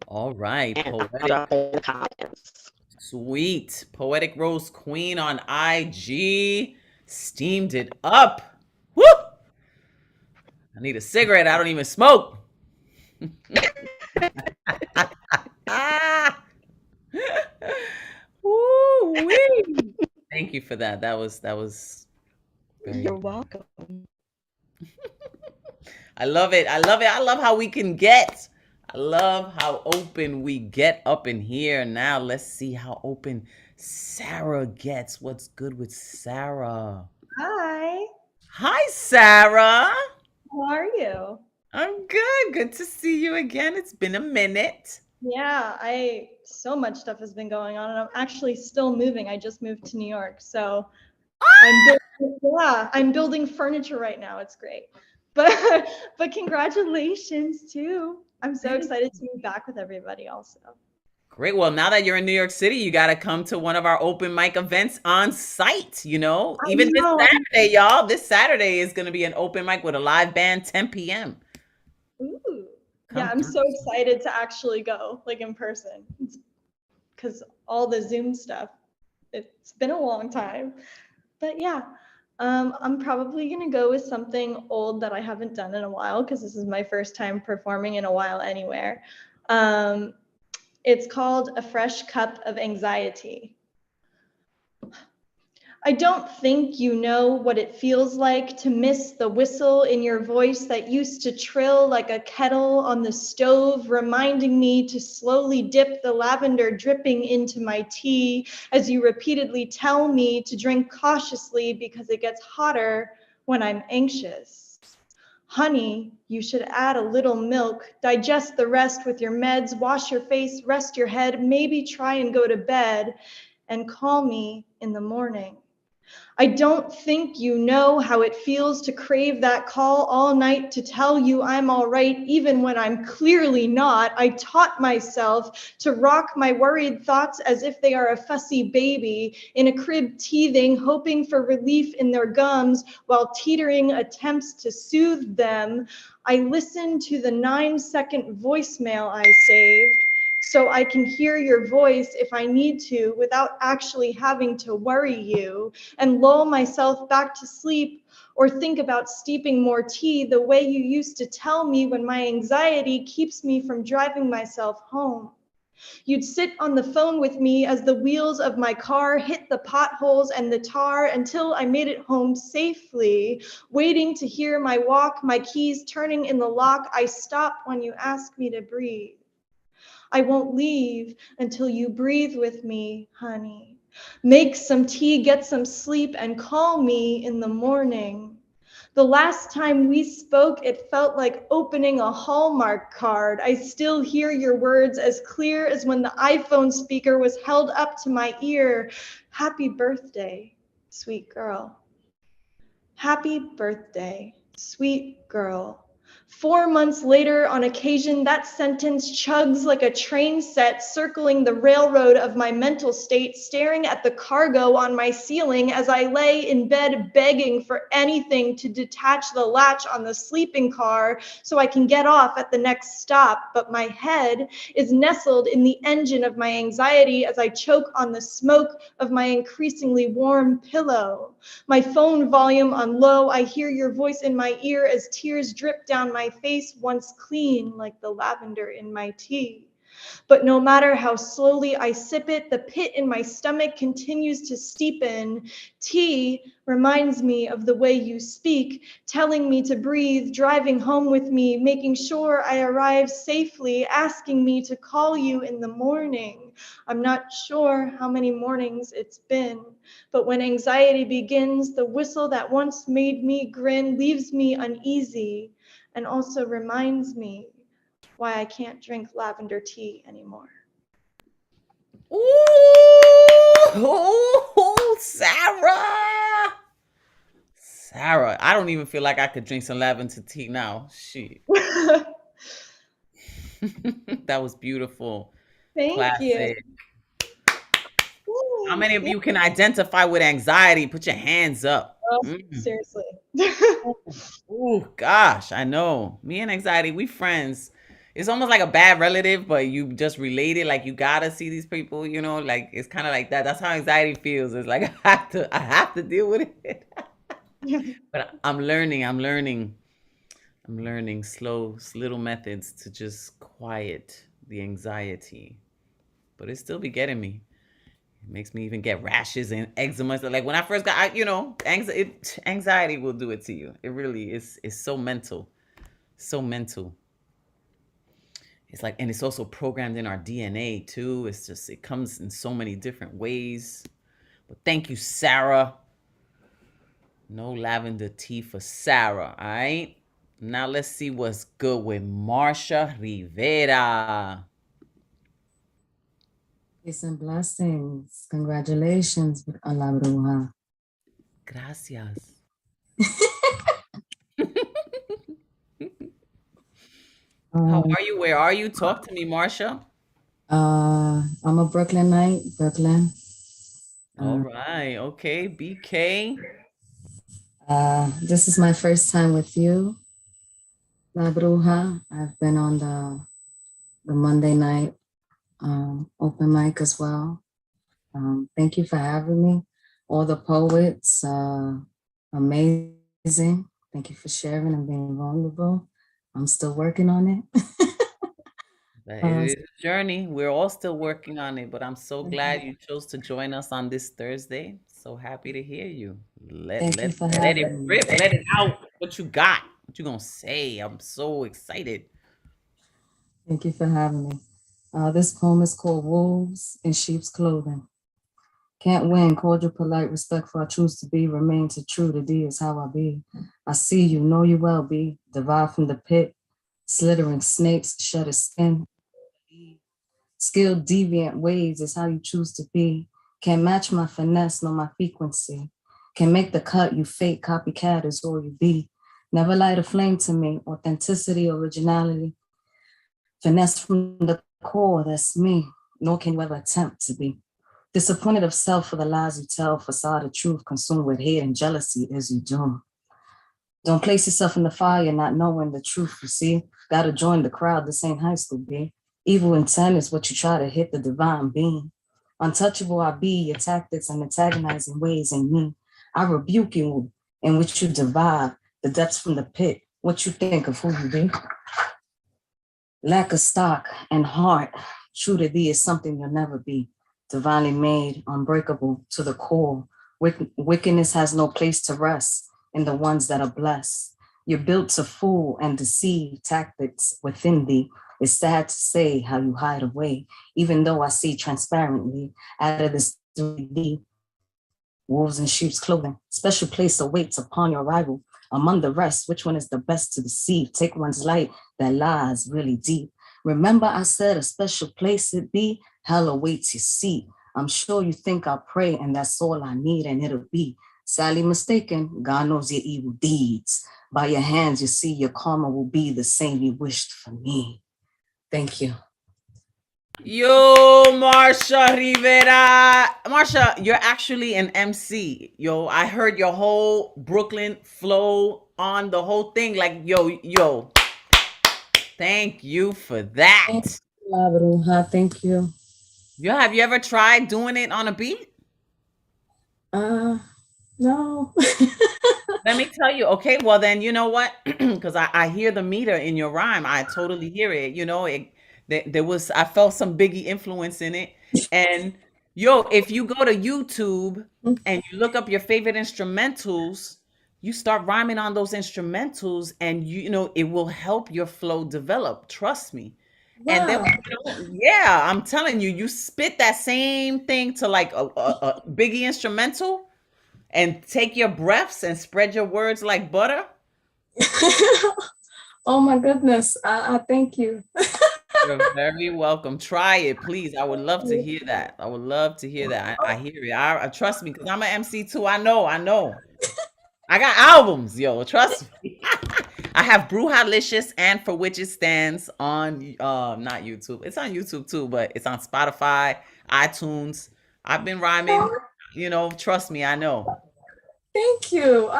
All right. And I'll drop it in the comments. Sweet. Poetic Rose Queen on IG. Steamed it up. Woo! I need a cigarette. I don't even smoke. Woo-wee. Thank you for that. That was very You're welcome. I love it. I love how we can get. I love how open we get up in here. Now let's see how open Sarah gets. What's good with Sarah? Hi. Hi, Sarah. How are you? I'm good. Good to see you again. It's been a minute. Yeah, so much stuff has been going on, and I'm actually still moving. I just moved to New York, so I'm building furniture right now. It's great, but congratulations too. I'm so excited to be back with everybody. Also, great. Well, now that you're in New York City, you got to come to one of our open mic events on site. Even this Saturday, y'all. This Saturday is going to be an open mic with a live band, 10 p.m. Ooh. Yeah, I'm so excited to actually go, like in person, because all the Zoom stuff, it's been a long time. But yeah, I'm probably gonna go with something old that I haven't done in a while, because this is my first time performing in a while anywhere. It's called A Fresh Cup of Anxiety. I don't think you know what it feels like to miss the whistle in your voice that used to trill like a kettle on the stove, reminding me to slowly dip the lavender dripping into my tea as you repeatedly tell me to drink cautiously because it gets hotter when I'm anxious. Honey, you should add a little milk, digest the rest with your meds, wash your face, rest your head, maybe try and go to bed, and call me in the morning. I don't think you know how it feels to crave that call all night to tell you I'm all right, even when I'm clearly not. I taught myself to rock my worried thoughts as if they are a fussy baby in a crib teething, hoping for relief in their gums while teetering attempts to soothe them. I listen to the 9-second voicemail I saved, so I can hear your voice if I need to without actually having to worry you, and lull myself back to sleep, or think about steeping more tea the way you used to tell me when my anxiety keeps me from driving myself home. You'd sit on the phone with me as the wheels of my car hit the potholes and the tar until I made it home safely, waiting to hear my walk, my keys turning in the lock. I stop when you ask me to breathe. I won't leave until you breathe with me, honey. Make some tea, get some sleep, and call me in the morning. The last time we spoke, it felt like opening a Hallmark card. I still hear your words as clear as when the iPhone speaker was held up to my ear. Happy birthday, sweet girl. Happy birthday, sweet girl. 4 months later, on occasion, that sentence chugs like a train set circling the railroad of my mental state, staring at the cargo on my ceiling as I lay in bed begging for anything to detach the latch on the sleeping car so I can get off at the next stop. But my head is nestled in the engine of my anxiety as I choke on the smoke of my increasingly warm pillow. My phone volume on low, I hear your voice in my ear as tears drip down my face, once clean like the lavender in my tea. But no matter how slowly I sip it, the pit in my stomach continues to steepen. Tea reminds me of the way you speak, telling me to breathe, driving home with me, making sure I arrive safely, asking me to call you in the morning. I'm not sure how many mornings it's been, but when anxiety begins, the whistle that once made me grin leaves me uneasy and also reminds me why I can't drink lavender tea anymore. Ooh, Sarah. Sarah, I don't even feel like I could drink some lavender tea now. Shit. That was beautiful. Thank Classic. you. How many of you can identify with anxiety? Put your hands up. Oh, seriously. Oh, gosh, I know. Me and anxiety, we friends. It's almost like a bad relative, but you just related. Like you gotta see these people, you know. Like it's kind of like that. That's how anxiety feels. It's like I have to deal with it. But I'm learning slow, little methods to just quiet the anxiety. But it still be getting me. It makes me even get rashes and eczema. So like when I first got, anxiety will do it to you. It really is. It's so mental, so mental. It's like, and it's also programmed in our DNA too. It's just, it comes in so many different ways. But thank you, Sarah. No lavender tea for Sarah. All right. Now let's see what's good with Marsha Rivera. Peace and blessings. Congratulations a la Bruja. Gracias. How are you? Where are you? Talk to me, Marsha. I'm a Brooklynite, Brooklyn. All right. Okay. BK. This is my first time with you. La Bruja. I've been on the Monday night open mic as well. Thank you for having me. All the poets, amazing. Thank you for sharing and being vulnerable. I'm still working on it. It is a journey. We're all still working on it, but I'm so glad you chose to join us on this Thursday. So happy to hear you. Thank you for Let it having me. rip. Let it out. What you got? What you gonna say? I'm so excited. Thank you for having me. This poem is called Wolves in Sheep's Clothing. Can't win, cordial, polite, respectful, I choose to be, remain to true to thee is how I be. I see you, know you well be, divide from the pit, slithering snakes, shed a skin. Skilled deviant ways is how you choose to be. Can't match my finesse, nor my frequency. Can make the cut, you fake copycat is all you be. Never light a flame to me, authenticity, originality. Finesse from the core, that's me, nor can you ever attempt to be. Disappointed of self for the lies you tell, facade of truth consumed with hate and jealousy is you doom. Don't place yourself in the fire not knowing the truth, you see. Gotta join the crowd, this ain't high school, B. Evil intent is what you try to hit the divine being. Untouchable I be, your tactics and antagonizing ways in me. I rebuke you in which you divide the depths from the pit, what you think of who you be. Lack of stock and heart, true to thee is something you'll never be. Divinely made, unbreakable to the core. Wickedness has no place to rest in the ones that are blessed. You're built to fool and deceive tactics within thee. It's sad to say how you hide away, even though I see transparently out of this 3D. Wolves in sheep's clothing, special place awaits upon your arrival. Among the rest, which one is the best to deceive? Take one's light that lies really deep. Remember I said a special place it be? Hell awaits your seat. I'm sure you think I'll pray and that's all I need and it'll be. Sadly mistaken, God knows your evil deeds. By your hands you see your karma will be the same you wished for me. Thank you. Yo, Marsha Rivera. Marsha, you're actually an MC. Yo, I heard your whole Brooklyn flow on the whole thing. Like, yo. Thank you for that. Thank you, Bruja. Thank you. Have you ever tried doing it on a beat? No. Let me tell you. Okay, well then, you know what? Because I hear the meter in your rhyme. I totally hear it. You know, I felt some Biggie influence in it. And if you go to YouTube and you look up your favorite instrumentals, you start rhyming on those instrumentals, and it will help your flow develop. Trust me. Wow. And then, yeah, I'm telling you, you spit that same thing to like a Biggie instrumental, and take your breaths and spread your words like butter. Oh my goodness. I thank you. You're very welcome. Try it, please. I would love to hear that. I would love to hear that. I hear it. I trust me, because I'm an MC too. I know. I got albums, yo. Trust me. I have Brujalicious and For Which It Stands on not YouTube. It's on YouTube too, but it's on Spotify, iTunes. I've been rhyming. Trust me, I know. Thank you.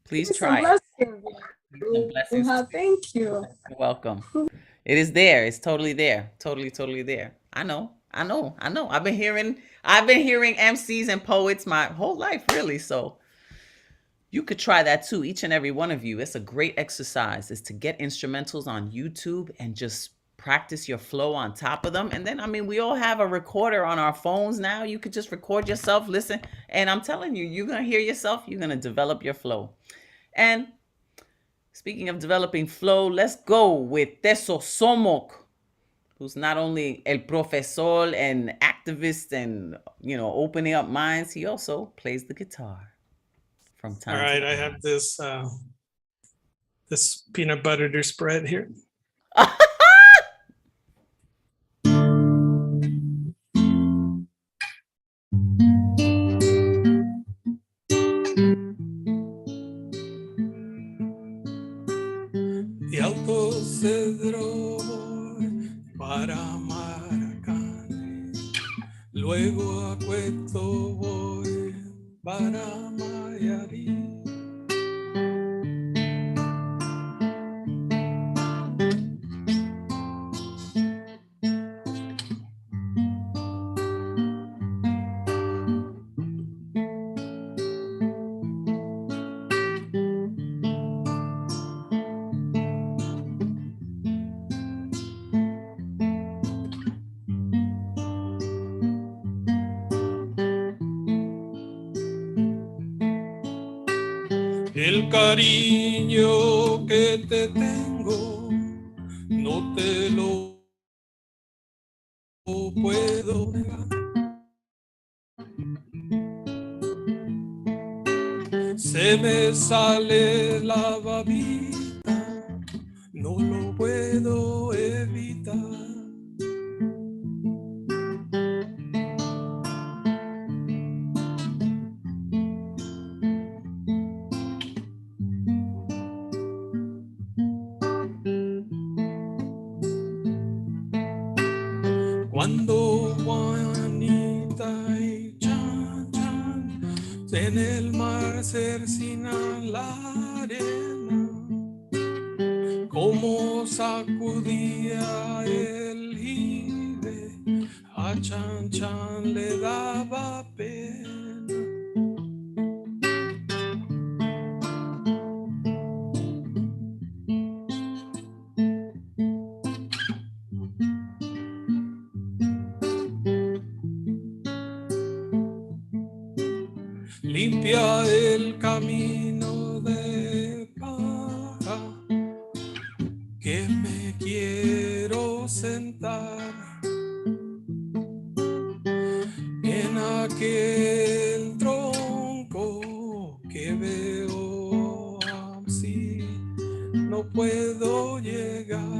Please try it. Thank you. You're welcome. It is there. It's totally there. Totally there. I know. I've been hearing MCs and poets my whole life, really. So you could try that too, each and every one of you. It's a great exercise, is to get instrumentals on YouTube and just practice your flow on top of them. And then, we all have a recorder on our phones now. You could just record yourself, listen. And I'm telling you, you're going to hear yourself. You're going to develop your flow. And speaking of developing flow, let's go with Teso Somok, who's not only el profesor and activist and, opening up minds, he also plays the guitar from time to time. All right, I have this peanut butter spread here. Y auto cedro para Maracán, luego a Cueto voy para Mayarí. El cariño que te tengo no te lo puedo negar. Se me sale la babita, no lo puedo evitar. Cuando Juanita y Chan Chan en el mar cercinan la arena, como sacudía el jibe, a Chan Chan le daba pena. Limpia el camino de paja que me quiero sentar en aquel tronco que veo así, no puedo llegar.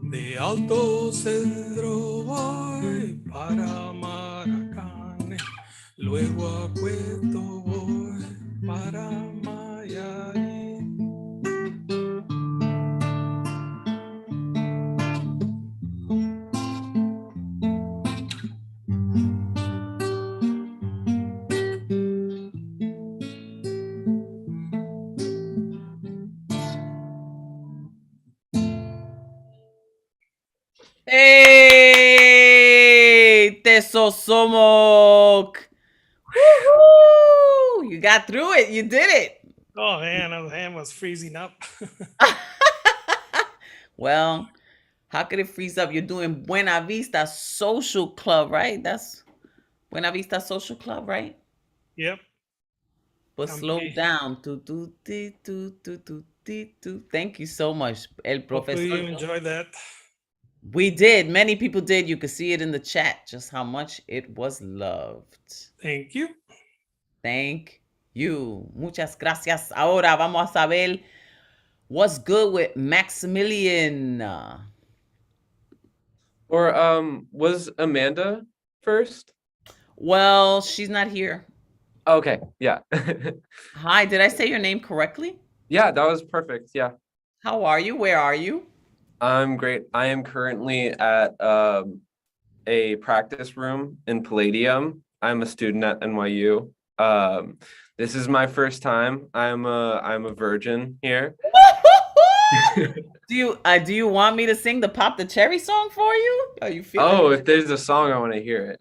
De Alto Cedro voy para Maracane, luego a Cueto voy para Mayarí. Hey, Tesosomok. Woo-hoo! You got through it. You did it. Oh man, my hand was freezing up. Well, how could it freeze up? You're doing Buena Vista Social Club, right? That's Buena Vista Social Club, right? Yep. But slow down. Thank you so much, El Hopefully you Profesor. enjoyed that. We did. Many people did. You could see it in the chat just how much it was loved. Thank you. Thank you. Muchas gracias. Ahora vamos a saber what's good with Maximilian. Or was Amanda first? Well, she's not here. Okay, yeah. Hi, did I say your name correctly? Yeah, that was perfect. Yeah. How are you? Where are you? I'm great. I am currently at a practice room in Palladium. I'm a student at NYU. This is my first time. I'm a virgin here. Do you want me to sing the Pop the Cherry song for you? Are you feeling Oh, it? if there's a song, I want to hear it.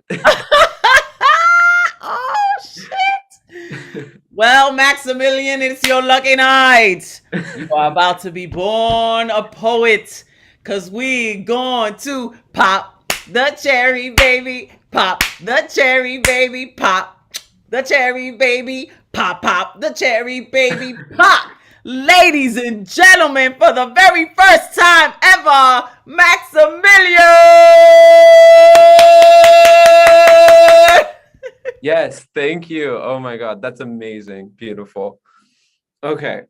Oh shit. Well, Maximilian, it's your lucky night. You are about to be born a poet, cause we going to pop the cherry, baby. Pop the cherry, baby. Pop the cherry, baby. Pop, pop the cherry, baby. Pop. Ladies and gentlemen, for the very first time ever, Maximilian! Yes, thank you. Oh my God, that's amazing. Beautiful. Okay.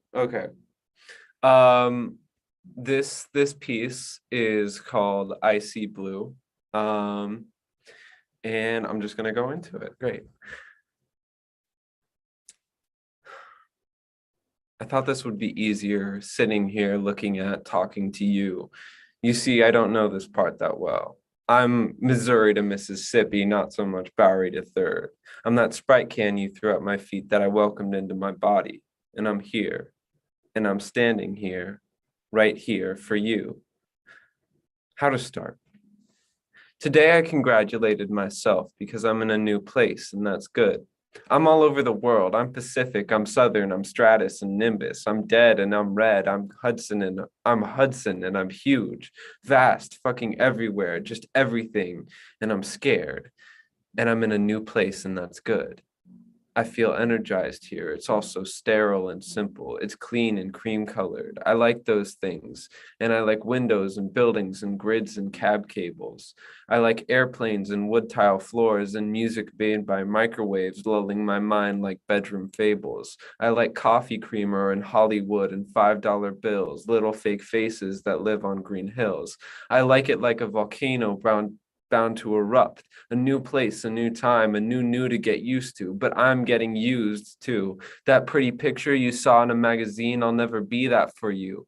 This piece is called Icy Blue. And I'm just gonna go into it. Great. I thought this would be easier sitting here looking at talking to you. You see, I don't know this part that well. I'm Missouri to Mississippi, not so much Bowery to Third. I'm that Sprite can you threw at my feet that I welcomed into my body. And I'm here, and I'm standing here, right here for you. How to start? Today I congratulated myself because I'm in a new place, and that's good. I'm all over the world. I'm Pacific, I'm Southern, I'm Stratus and Nimbus. I'm dead and I'm red. I'm Hudson and I'm huge, vast, fucking everywhere, just everything. And I'm scared. And I'm in a new place, and that's good. I feel energized here. It's also sterile and simple. It's clean and cream colored. I like those things. And I like windows and buildings and grids and cab cables. I like airplanes and wood tile floors and music made by microwaves lulling my mind like bedroom fables. I like coffee creamer and Hollywood and $5 bills, little fake faces that live on green hills. I like it like a volcano bound to erupt, a new place, a new time, a new to get used to, but I'm getting used too. That pretty picture you saw in a magazine, I'll never be that for you.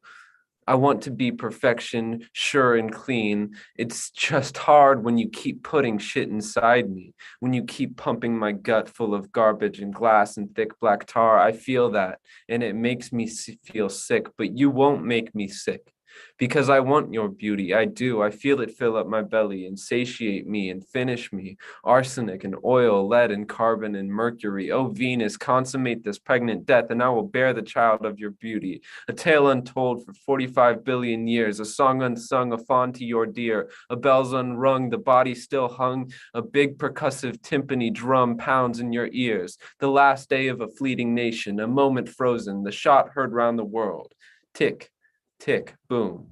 I want to be perfection, sure and clean. It's just hard when you keep putting shit inside me, when you keep pumping my gut full of garbage and glass and thick black tar. I feel that, and it makes me feel sick, but you won't make me sick. Because I want your beauty, I do. I feel it fill up my belly and satiate me and finish me. Arsenic and oil, lead and carbon and mercury. Oh, Venus, consummate this pregnant death, and I will bear the child of your beauty. A tale untold for 45 billion years, a song unsung, a fawn to your dear, a bell's unrung, the body still hung, a big percussive timpani drum pounds in your ears. The last day of a fleeting nation, a moment frozen, the shot heard round the world. Tick, tick, boom.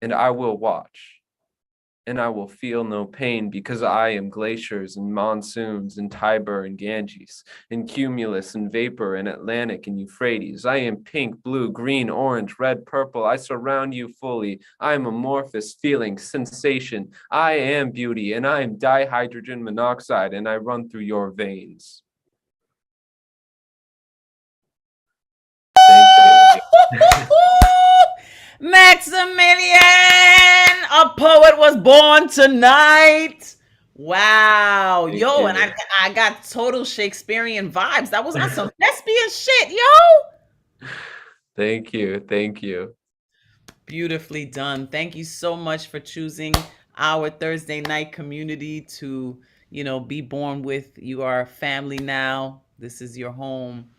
And I will watch, and I will feel no pain because I am glaciers and monsoons and Tiber and Ganges and cumulus and vapor and Atlantic and Euphrates. I am pink, blue, green, orange, red, purple. I surround you fully. I am amorphous feeling, sensation. I am beauty, and I am dihydrogen monoxide, and I run through your veins. Thank you. Maximilian, a poet was born tonight. Wow. Thank Yo, you. and I got total Shakespearean vibes. That was on some thespian shit, yo. Thank you. Thank you. Beautifully done. Thank you so much for choosing our Thursday night community to, be born with. You are family now. This is your home.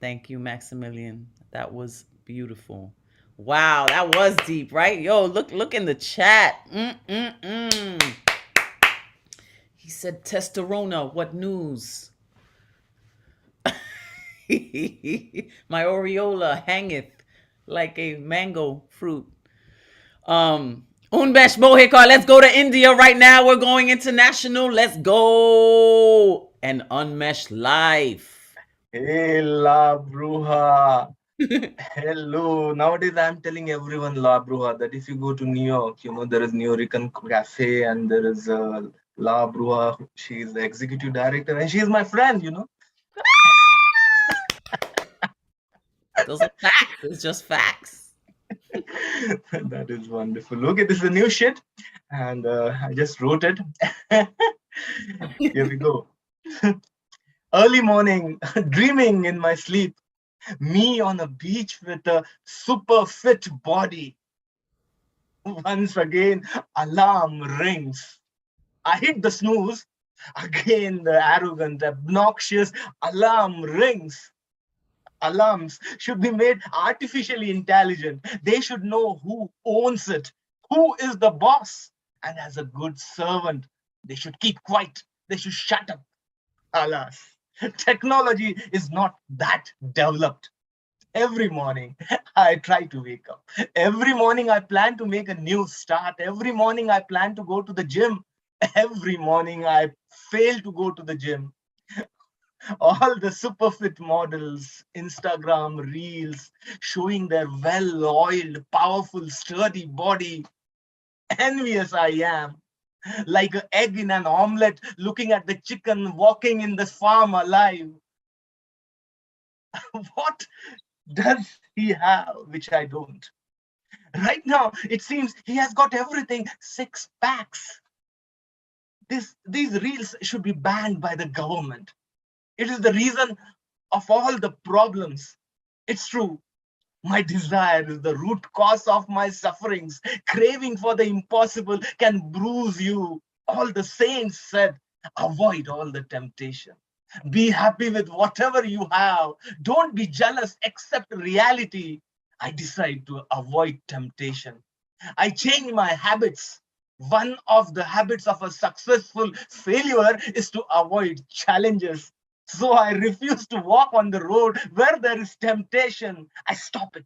Thank you, Maximilian. That was beautiful. Wow, that was deep, right? Yo, look in the chat. He said, Testosterone, what news? My aureola hangeth like a mango fruit. Unmesh Mohikar, let's go to India right now. We're going international. Let's go and unmesh life. Hey, La Bruja. Hello. Nowadays, I'm telling everyone, La Bruja, that if you go to New York, there is New York Cafe and there is La Bruja. She is the executive director and she is my friend, Those are facts. It's just facts. That is wonderful. Okay, this is a new shit and I just wrote it. Here we go. Early morning, dreaming in my sleep. Me on a beach with a super fit body. Once again, alarm rings. I hit the snooze. Again, the arrogant, obnoxious alarm rings. Alarms should be made artificially intelligent. They should know who owns it, who is the boss. And as a good servant, they should keep quiet. They should shut up. Alas, technology is not that developed. Every morning, I try to wake up. Every morning, I plan to make a new start. Every morning, I plan to go to the gym. Every morning, I fail to go to the gym. All the super fit models, Instagram reels, showing their well-oiled, powerful, sturdy body. Envious I am. Like an egg in an omelette, looking at the chicken walking in the farm alive. What does he have, which I don't? Right now, it seems he has got everything, 6 packs. These reels should be banned by the government. It is the reason of all the problems. It's true. My desire is the root cause of my sufferings. Craving for the impossible can bruise you. All the saints said, avoid all the temptation. Be happy with whatever you have. Don't be jealous, accept reality. I decide to avoid temptation. I change my habits. One of the habits of a successful failure is to avoid challenges. So I refuse to walk on the road where there is temptation. I stop it.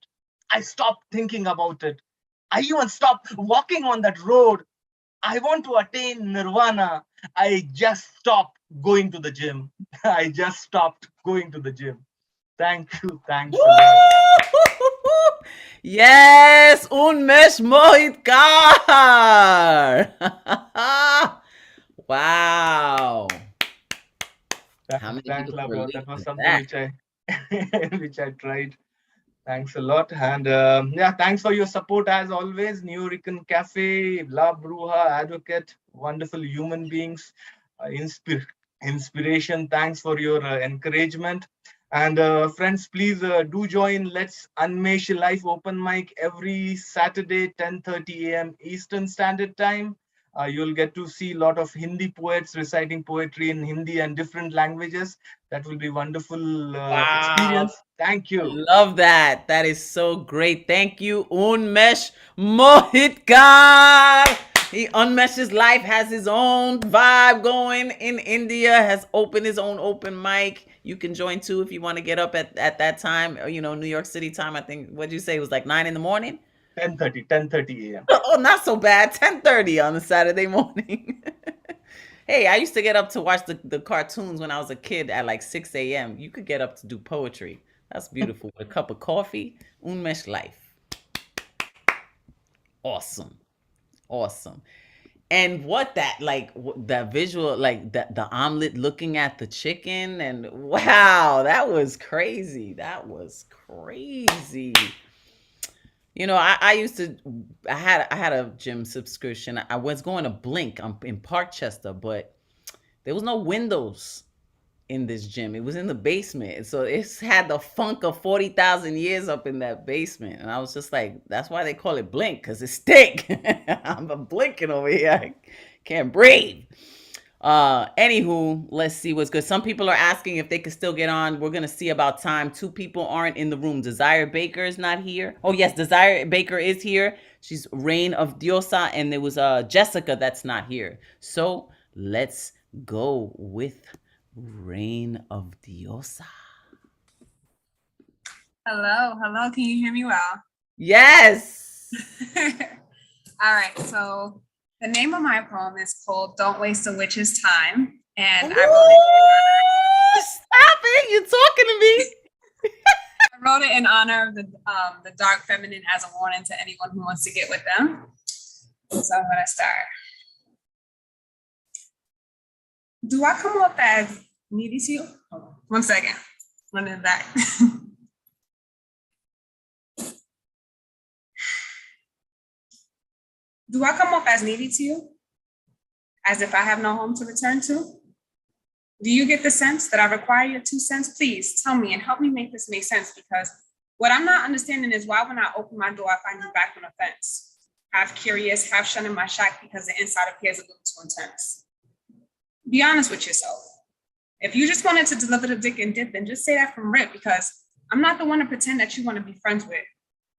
I stop thinking about it. I even stop walking on that road. I want to attain nirvana. I just stopped going to the gym. I just stopped going to the gym. Thank you. Thanks a lot. Yes, un mes mohitcar. Wow. How many Thanks, people bro. relate That was to something that? which I which I tried. Thanks a lot. And yeah, thanks for your support as always. New Rican Cafe, La Bruja, Advocate, wonderful human beings, inspiration. Thanks for your encouragement. And friends, please do join Let's Unmesh Life Open Mic every Saturday, 10:30 a.m. Eastern Standard Time. You'll get to see a lot of Hindi poets reciting poetry in Hindi and different languages. That will be wonderful Wow. experience. Thank I you. love that. That is so great. Thank you, Unmesh Mohitkar. He Unmesh's life, has his own vibe going in India, has opened his own open mic. You can join too if you want to get up at that time, you know, New York City time. I think, what did you say? It was like 9 in the morning? 10:30 a.m. Oh, not so bad. 10:30 on a Saturday morning. Hey, I used to get up to watch the cartoons when I was a kid at like 6 a.m. You could get up to do poetry. That's beautiful. With a cup of coffee. Unmesh life. Awesome. Awesome. And what that, like, that visual, like the omelet looking at the chicken, and wow, that was crazy. That was crazy. You know, I used to, I had a gym subscription. I was going to Blink. I'm in Parkchester, but there was no windows in this gym. It was in the basement. So it's had the funk of 40,000 years up in that basement. And I was just like, that's why they call it Blink, because it stink. I'm blinking over here. I can't breathe. Anywho, let's see what's good. Some people are asking if they could still get on. We're gonna see about time. 2 people aren't in the room. Desire Baker is not here. Oh yes, Desire Baker is here. She's Reign of Diosa, and there was Jessica that's not here. So let's go with Reign of Diosa. Hello, hello. Can you hear me well? Yes. All right. So the name of my poem is called "Don't Waste a Witch's Time," and I wrote it. Stop it! You're talking to me. I wrote it in honor of the dark feminine as a warning to anyone who wants to get with them. So I'm gonna start. Do I come off as needy to you? Hold on. 1 second. Running it back. Do I come off as needy to you? As if I have no home to return to? Do you get the sense that I require your 2 cents? Please tell me and help me make this make sense, because what I'm not understanding is why when I open my door, I find you back on the fence. Half curious, half shunning my shack because the inside appears a little too intense. Be honest with yourself. If you just wanted to deliver the dick and dip, then just say that from rip, because I'm not the one to pretend that you want to be friends with.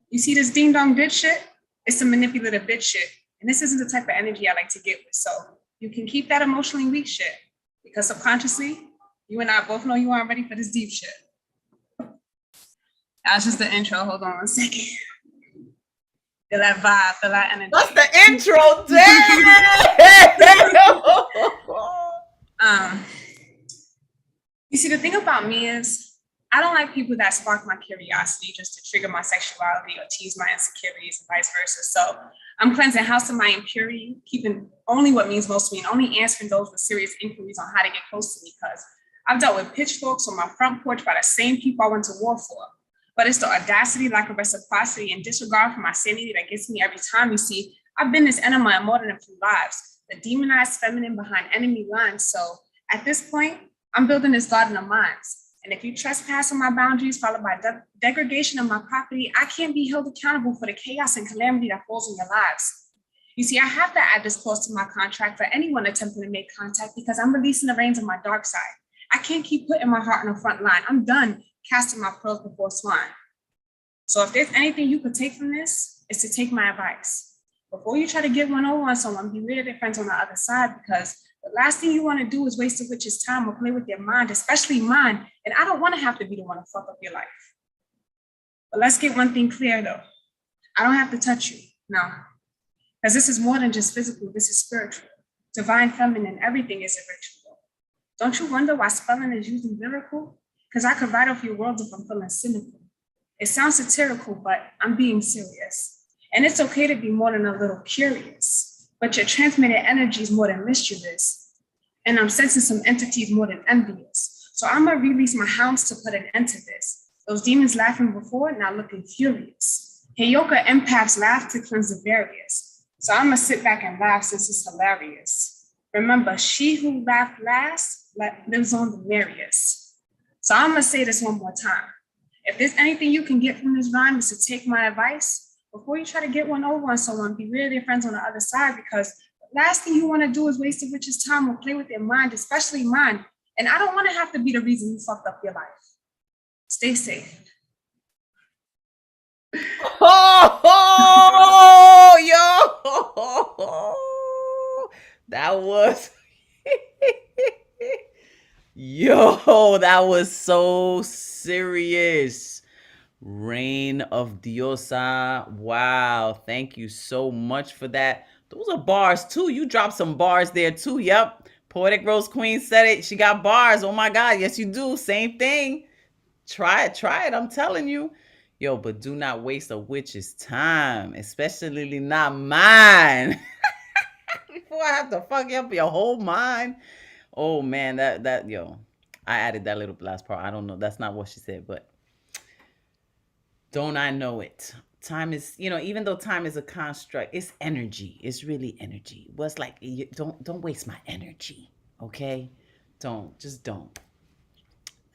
You see this ding dong ditch shit? It's some manipulative bitch shit. And this isn't the type of energy I like to get with. So you can keep that emotionally weak shit, because subconsciously, you and I both know you aren't ready for this deep shit. That's just the intro. Hold on 1 second. Feel that vibe, feel that energy. That's the intro, damn! You see, the thing about me is, I don't like people that spark my curiosity just to trigger my sexuality or tease my insecurities and vice versa. So I'm cleansing house of my impurity, keeping only what means most to me, and only answering those with serious inquiries on how to get close to me, because I've dealt with pitchforks on my front porch by the same people I went to war for. But it's the audacity, lack of reciprocity, and disregard for my sanity that gets me every time. You see, I've been this enema in more than a few lives, the demonized feminine behind enemy lines. So at this point, I'm building this garden of minds. And if you trespass on my boundaries, followed by degradation of my property, I can't be held accountable for the chaos and calamity that falls on your lives. You see, I have to add this clause to my contract for anyone attempting to make contact because I'm releasing the reins of my dark side. I can't keep putting my heart on the front line. I'm done casting my pearls before swine. So if there's anything you could take from this, it's to take my advice. Before you try to get one over on someone, be rid of their friends on the other side because the last thing you want to do is waste a witch's time or play with their mind, especially mine. And I don't want to have to be the one to fuck up your life. But let's get one thing clear though. I don't have to touch you, no. Because this is more than just physical, this is spiritual. Divine feminine, everything is a ritual. Don't you wonder why spelling is used in lyrical? Because I could write off your world if I'm feeling cynical. It sounds satirical, but I'm being serious. And it's okay to be more than a little curious, but your transmitted energy is more than mischievous. And I'm sensing some entities more than envious. So I'm gonna release my hounds to put an end to this. Those demons laughing before, now looking furious. Heyoka empaths laugh to cleanse the various. So I'm gonna sit back and laugh since it's hilarious. Remember, she who laughed last lives on the merriest. So I'm gonna say this one more time. If there's anything you can get from this rhyme is to take my advice. Before you try to get one over on someone, be rid of your friends on the other side because the last thing you wanna do is waste a witch's time or play with their mind, especially mine. And I don't wanna have to be the reason you fucked up your life. Stay safe. Oh, yo, that was, yo, that was so serious. Reign of Diosa. Wow, thank you so much for that. Those are bars too. You dropped some bars there too. Yep. Poetic Rose Queen said it. She got bars. Oh my God. Yes, you do. Same thing. Try it. I'm telling you. Yo, but do not waste a witch's time, especially not mine. Before I have to fuck up your whole mind. Oh man, that yo, I added that little last part. I don't know. That's not what she said, but don't I know it? Time is, even though time is a construct, it's energy. It's really energy. Well, it's like don't waste my energy, okay? Don't.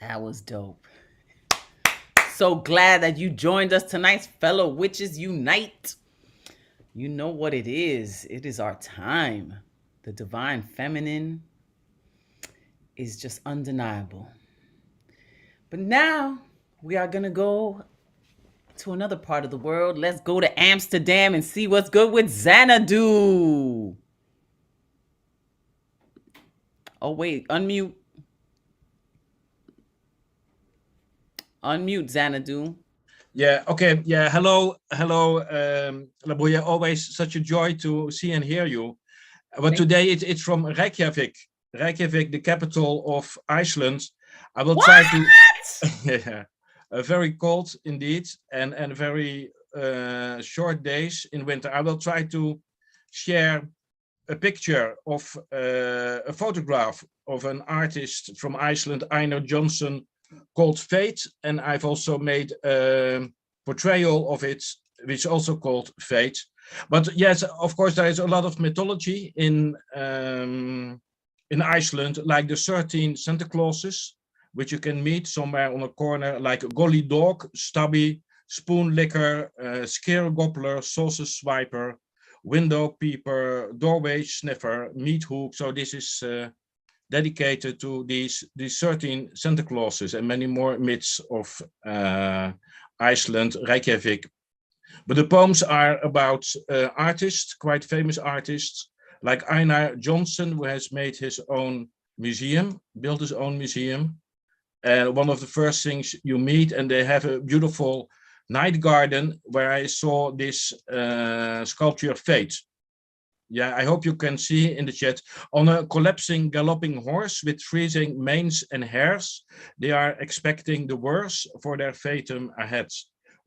That was dope. So glad that you joined us tonight, fellow witches unite. You know what it is. It is our time. The divine feminine is just undeniable. But now we are going to go to another part of the world. Let's go to Amsterdam and see what's good with Xanadu. Oh, wait. Unmute. Unmute, Xanadu. Yeah, okay. Yeah, hello, La Bruja. Always such a joy to see and hear you. But today it's from Reykjavik, the capital of Iceland. I will try to... Yeah, very cold indeed, and very short days in winter. I will try to share a picture of a photograph of an artist from Iceland, Einar Johnson, called Fate, and I've also made a portrayal of it, which is also called Fate. But yes, of course, there is a lot of mythology in Iceland, like the 13 Santa Clauses, which you can meet somewhere on a corner, like Golly Dog, Stubby, Spoon Licker, Scare Gobbler, Sausage Swiper, Window Peeper, Doorway Sniffer, Meat Hook. So this is dedicated to these 13 Santa Clauses and many more myths of Iceland, Reykjavik. But the poems are about artists, quite famous artists, like Einar Johnson, who has made his own museum, built his own museum. And one of the first things you meet, and they have a beautiful night garden where I saw this sculpture Fate. Yeah, I hope you can see in the chat. On a collapsing, galloping horse with freezing manes and hairs, they are expecting the worst for their fatum ahead.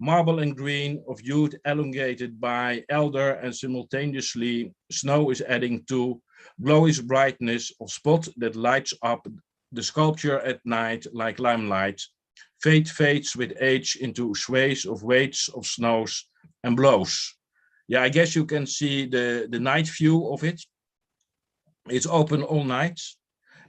Marble and green of youth elongated by elder, and simultaneously snow is adding to glowish brightness of spot that lights up the sculpture at night like limelight. Fate fades with age into sways of weights of snows and blows. Yeah, I guess you can see the night view of it. It's open all night.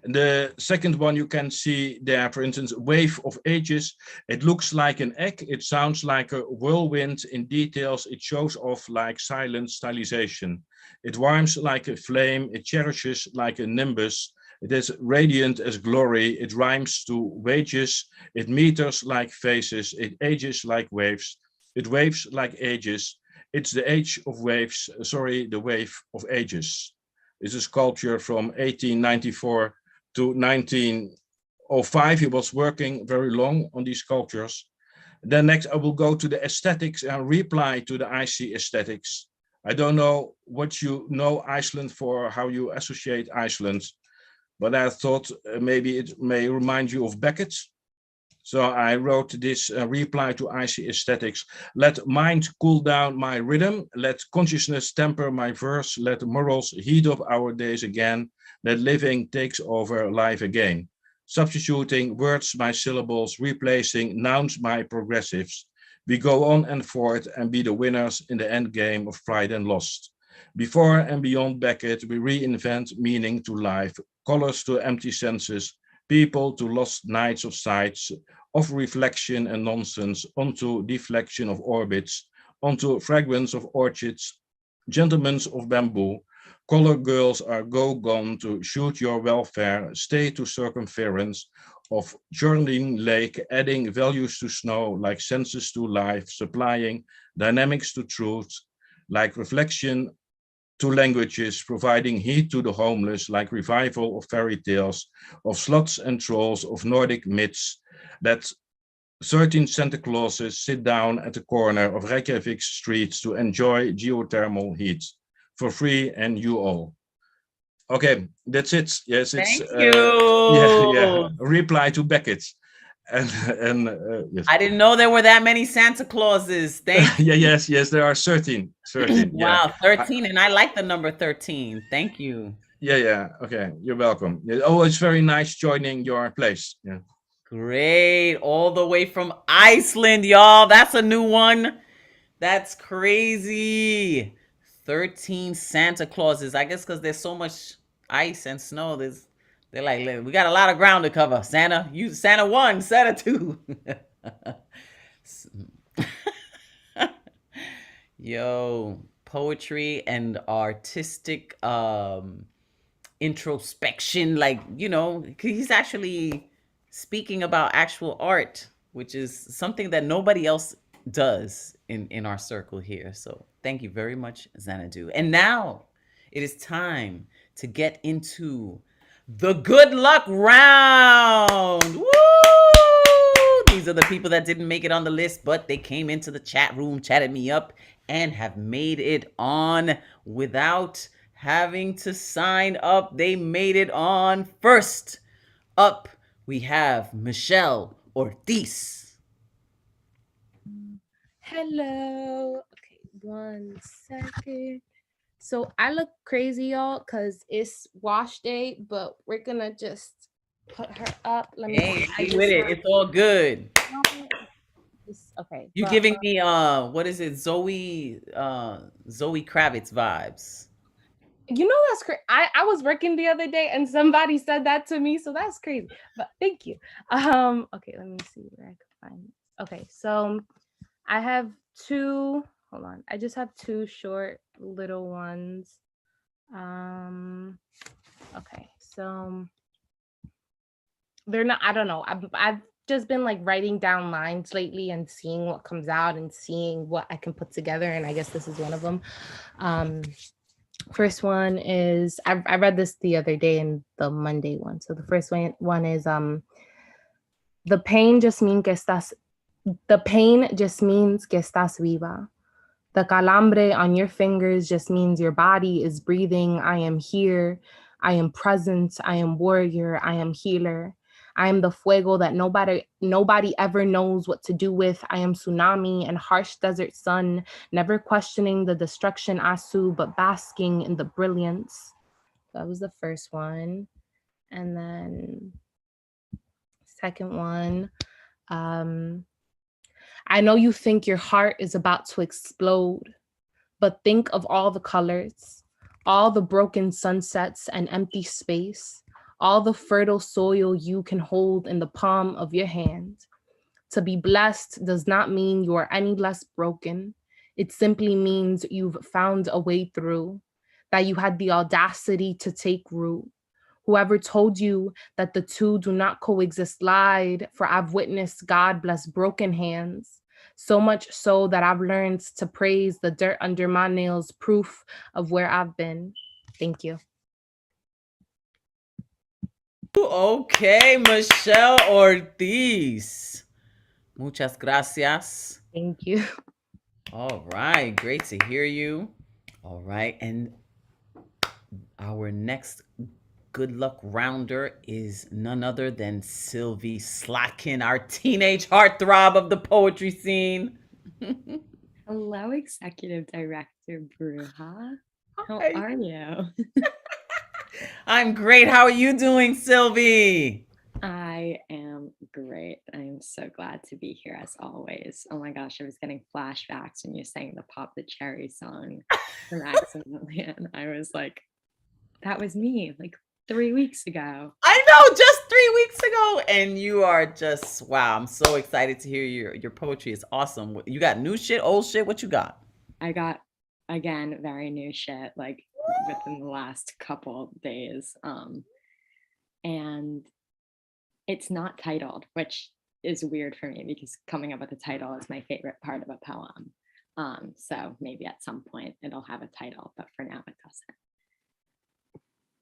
The second one you can see there, for instance, Wave of Ages. It looks like an egg. It sounds like a whirlwind. In details, it shows off like silent stylization. It warms like a flame. It cherishes like a nimbus. It is radiant as glory. It rhymes to wages. It meters like faces. It ages like waves. It waves like ages. It's the age of waves. Sorry, the wave of ages. It's a sculpture from 1894 to 1905. He was working very long on these sculptures. Then next I will go to the aesthetics and reply to the IC aesthetics. I don't know what you know Iceland for, how you associate Iceland, but I thought maybe it may remind you of Beckett. So I wrote this reply to IC aesthetics. Let mind cool down my rhythm. Let consciousness temper my verse. Let morals heat up our days again. Let living takes over life again. Substituting words by syllables, replacing nouns by progressives. We go on and forth and be the winners in the end game of pride and lost. Before and beyond Beckett, we reinvent meaning to life, colors to empty senses, people to lost nights of sights, of reflection and nonsense, onto deflection of orbits, onto fragments of orchids, gentlemen of bamboo. Color girls are gone to shoot your welfare, stay to circumference of churning lake, adding values to snow, like senses to life, supplying dynamics to truth, like reflection to languages, providing heat to the homeless, like revival of fairy tales, of sluts and trolls, of Nordic myths, that 13 Santa Clauses sit down at the corner of Reykjavik streets to enjoy geothermal heat for free and you all. Okay, that's it. Yes, it's Thank you. yeah. Reply to Beckett. And yes. I didn't know there were that many Santa Clauses. Thank you. yes, there are 13. 13. Wow, 13, and I like the number 13. Thank you. Yeah. Okay, you're welcome. Oh, it's very nice joining your place. Yeah. Great, all the way from Iceland, y'all. That's a new one. That's crazy. 13 Santa Clauses. I guess because there's so much ice and snow. They're like, we got a lot of ground to cover. Santa 1, Santa 2. Yo, poetry and artistic introspection. Like, he's actually speaking about actual art, which is something that nobody else does in our circle here. So thank you very much, Xanadu. And now it is time to get into the good luck round. Woo! These are the people that didn't make it on the list, but they came into the chat room, chatted me up, and have made it on without having to sign up. They made it on. First up, we have Michelle Ortiz. Hello. Okay, 1 second. So I look crazy, y'all, because it's wash day, but we're gonna just put her up. Let me see with it. It's all good. Okay. You giving me what is it, Zoe Kravitz vibes. You know, that's crazy. I was working the other day and somebody said that to me, so that's crazy. But thank you. Okay, let me see where I can find it. Okay, so I have two. Hold on, I just have two short little ones. Okay, so they're not. I don't know. I've just been like writing down lines lately and seeing what comes out and seeing what I can put together, and I guess this is one of them. First one is I read this the other day in the Monday one. So the first one is the pain just means que estás viva. The calambre on your fingers just means your body is breathing. I am here. I am present. I am warrior. I am healer. I am the fuego that nobody ever knows what to do with. I am tsunami and harsh desert sun, never questioning the destruction asu, but basking in the brilliance. That was the first one. And then second one, I know you think your heart is about to explode, but think of all the colors, all the broken sunsets and empty space, all the fertile soil you can hold in the palm of your hand. To be blessed does not mean you are any less broken. It simply means you've found a way through, that you had the audacity to take root. Whoever told you that the two do not coexist lied, for I've witnessed God bless broken hands, so much so that I've learned to praise the dirt under my nails, proof of where I've been. Thank you. Okay, Michelle Ortiz. Muchas gracias. Thank you. All right, great to hear you. All right, and our next good luck rounder is none other than Sylvie Slotkin, our teenage heartthrob of the poetry scene. Hello, Executive Director Bruja. How are you? I'm great. How are you doing, Sylvie? I am great. I am so glad to be here as always. Oh my gosh, I was getting flashbacks when you sang the Pop the Cherry song from Accidentally, and I was like, that was me like 3 weeks ago. I know, just 3 weeks ago. And you are just, wow, I'm so excited to hear your poetry. It's awesome. You got new shit, old shit? What you got? I got, again, very new shit, like within the last couple days. And it's not titled, which is weird for me because coming up with a title is my favorite part of a poem. So maybe at some point it'll have a title, but for now it doesn't.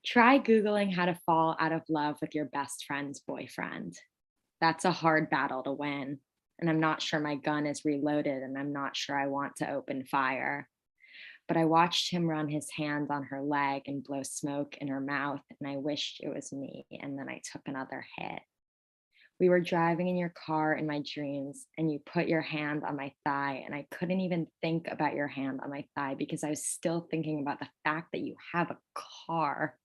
Try Googling how to fall out of love with your best friend's boyfriend. That's a hard battle to win. And I'm not sure my gun is reloaded, and I'm not sure I want to open fire. But I watched him run his hand on her leg and blow smoke in her mouth, and I wished it was me, and then I took another hit. We were driving in your car in my dreams, and you put your hand on my thigh, and I couldn't even think about your hand on my thigh because I was still thinking about the fact that you have a car.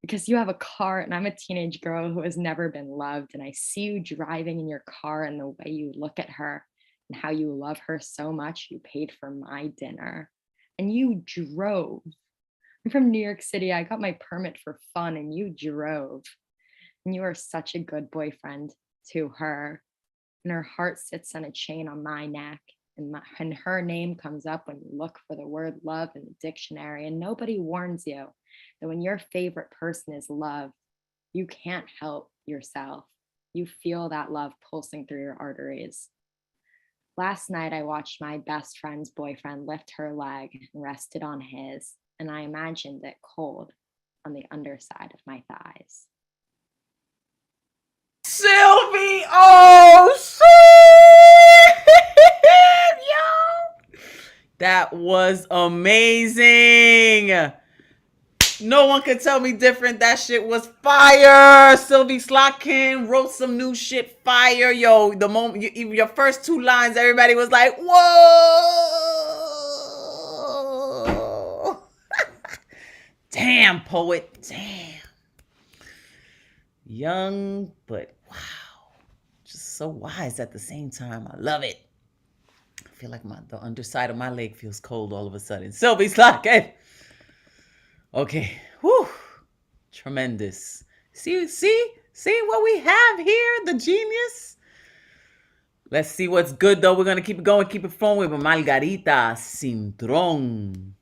Because you have a car, and I'm a teenage girl who has never been loved, and I see you driving in your car and the way you look at her and how you love her so much, you paid for my dinner. And you drove. I'm from New York City. I got my permit for fun, and you drove. And you are such a good boyfriend to her. And her heart sits on a chain on my neck. And her name comes up when you look for the word love in the dictionary. And nobody warns you that when your favorite person is loved, you can't help yourself. You feel that love pulsing through your arteries. Last night, I watched my best friend's boyfriend lift her leg and rest it on his, and I imagined it cold on the underside of my thighs. Sylvie, oh, shit! Yo! That was amazing. No one could tell me different. That shit was fire. Sylvie Slotkin wrote some new shit fire. Yo, the moment your first two lines, everybody was like, whoa. Damn, poet. Damn. Young, but wow. Just so wise at the same time. I love it. I feel like the underside of my leg feels cold all of a sudden. Sylvie Slotkin. Okay, whew, tremendous. See what we have here, the genius. Let's see what's good though. We're gonna keep it going, keep it flowing with Margarita Cintrón.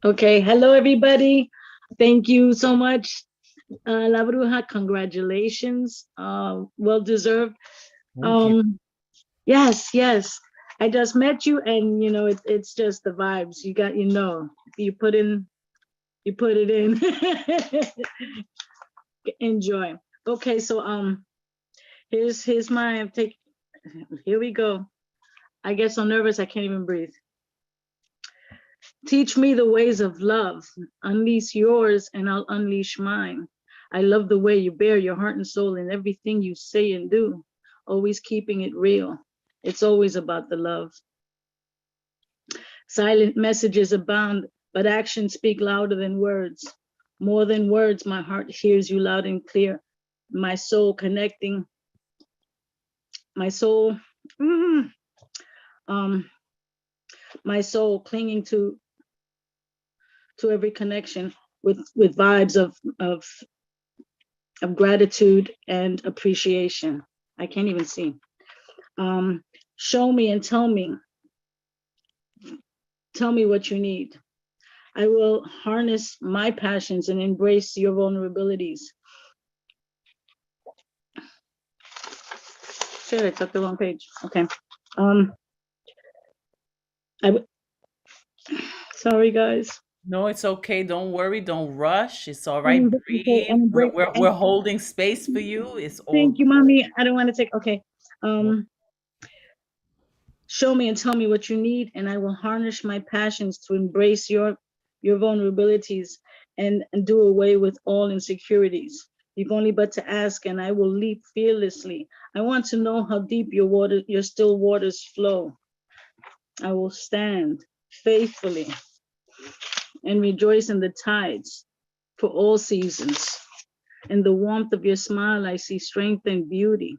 Okay, hello everybody. Thank you so much, La Bruja. Congratulations, well deserved. Yes. I just met you, and you know it's just the vibes. You got, you put it in. Enjoy. Okay, so here's my take. Here we go. I get so nervous I can't even breathe. Teach me the ways of love. Unleash yours, and I'll unleash mine. I love the way you bear your heart and soul in everything you say and do. Always keeping it real. It's always about the love. Silent messages abound, but actions speak louder than words. More than words, my heart hears you loud and clear. My soul connecting. My soul, my soul clinging to every connection. with vibes of gratitude and appreciation. I can't even see. Show me and tell me what you need. I will harness my passions and embrace your vulnerabilities. Shit, I took the wrong page. Okay. Sorry, guys. No, it's okay. Don't worry. Don't rush. It's all right. Breathe. We're holding space for you. It's all. Thank you, mommy. I don't want to take. Okay. Show me and tell me what you need, and I will harness my passions to embrace your vulnerabilities and do away with all insecurities. You've only but to ask, and I will leap fearlessly. I want to know how deep your still waters flow. I will stand faithfully and rejoice in the tides for all seasons. In the warmth of your smile, I see strength and beauty.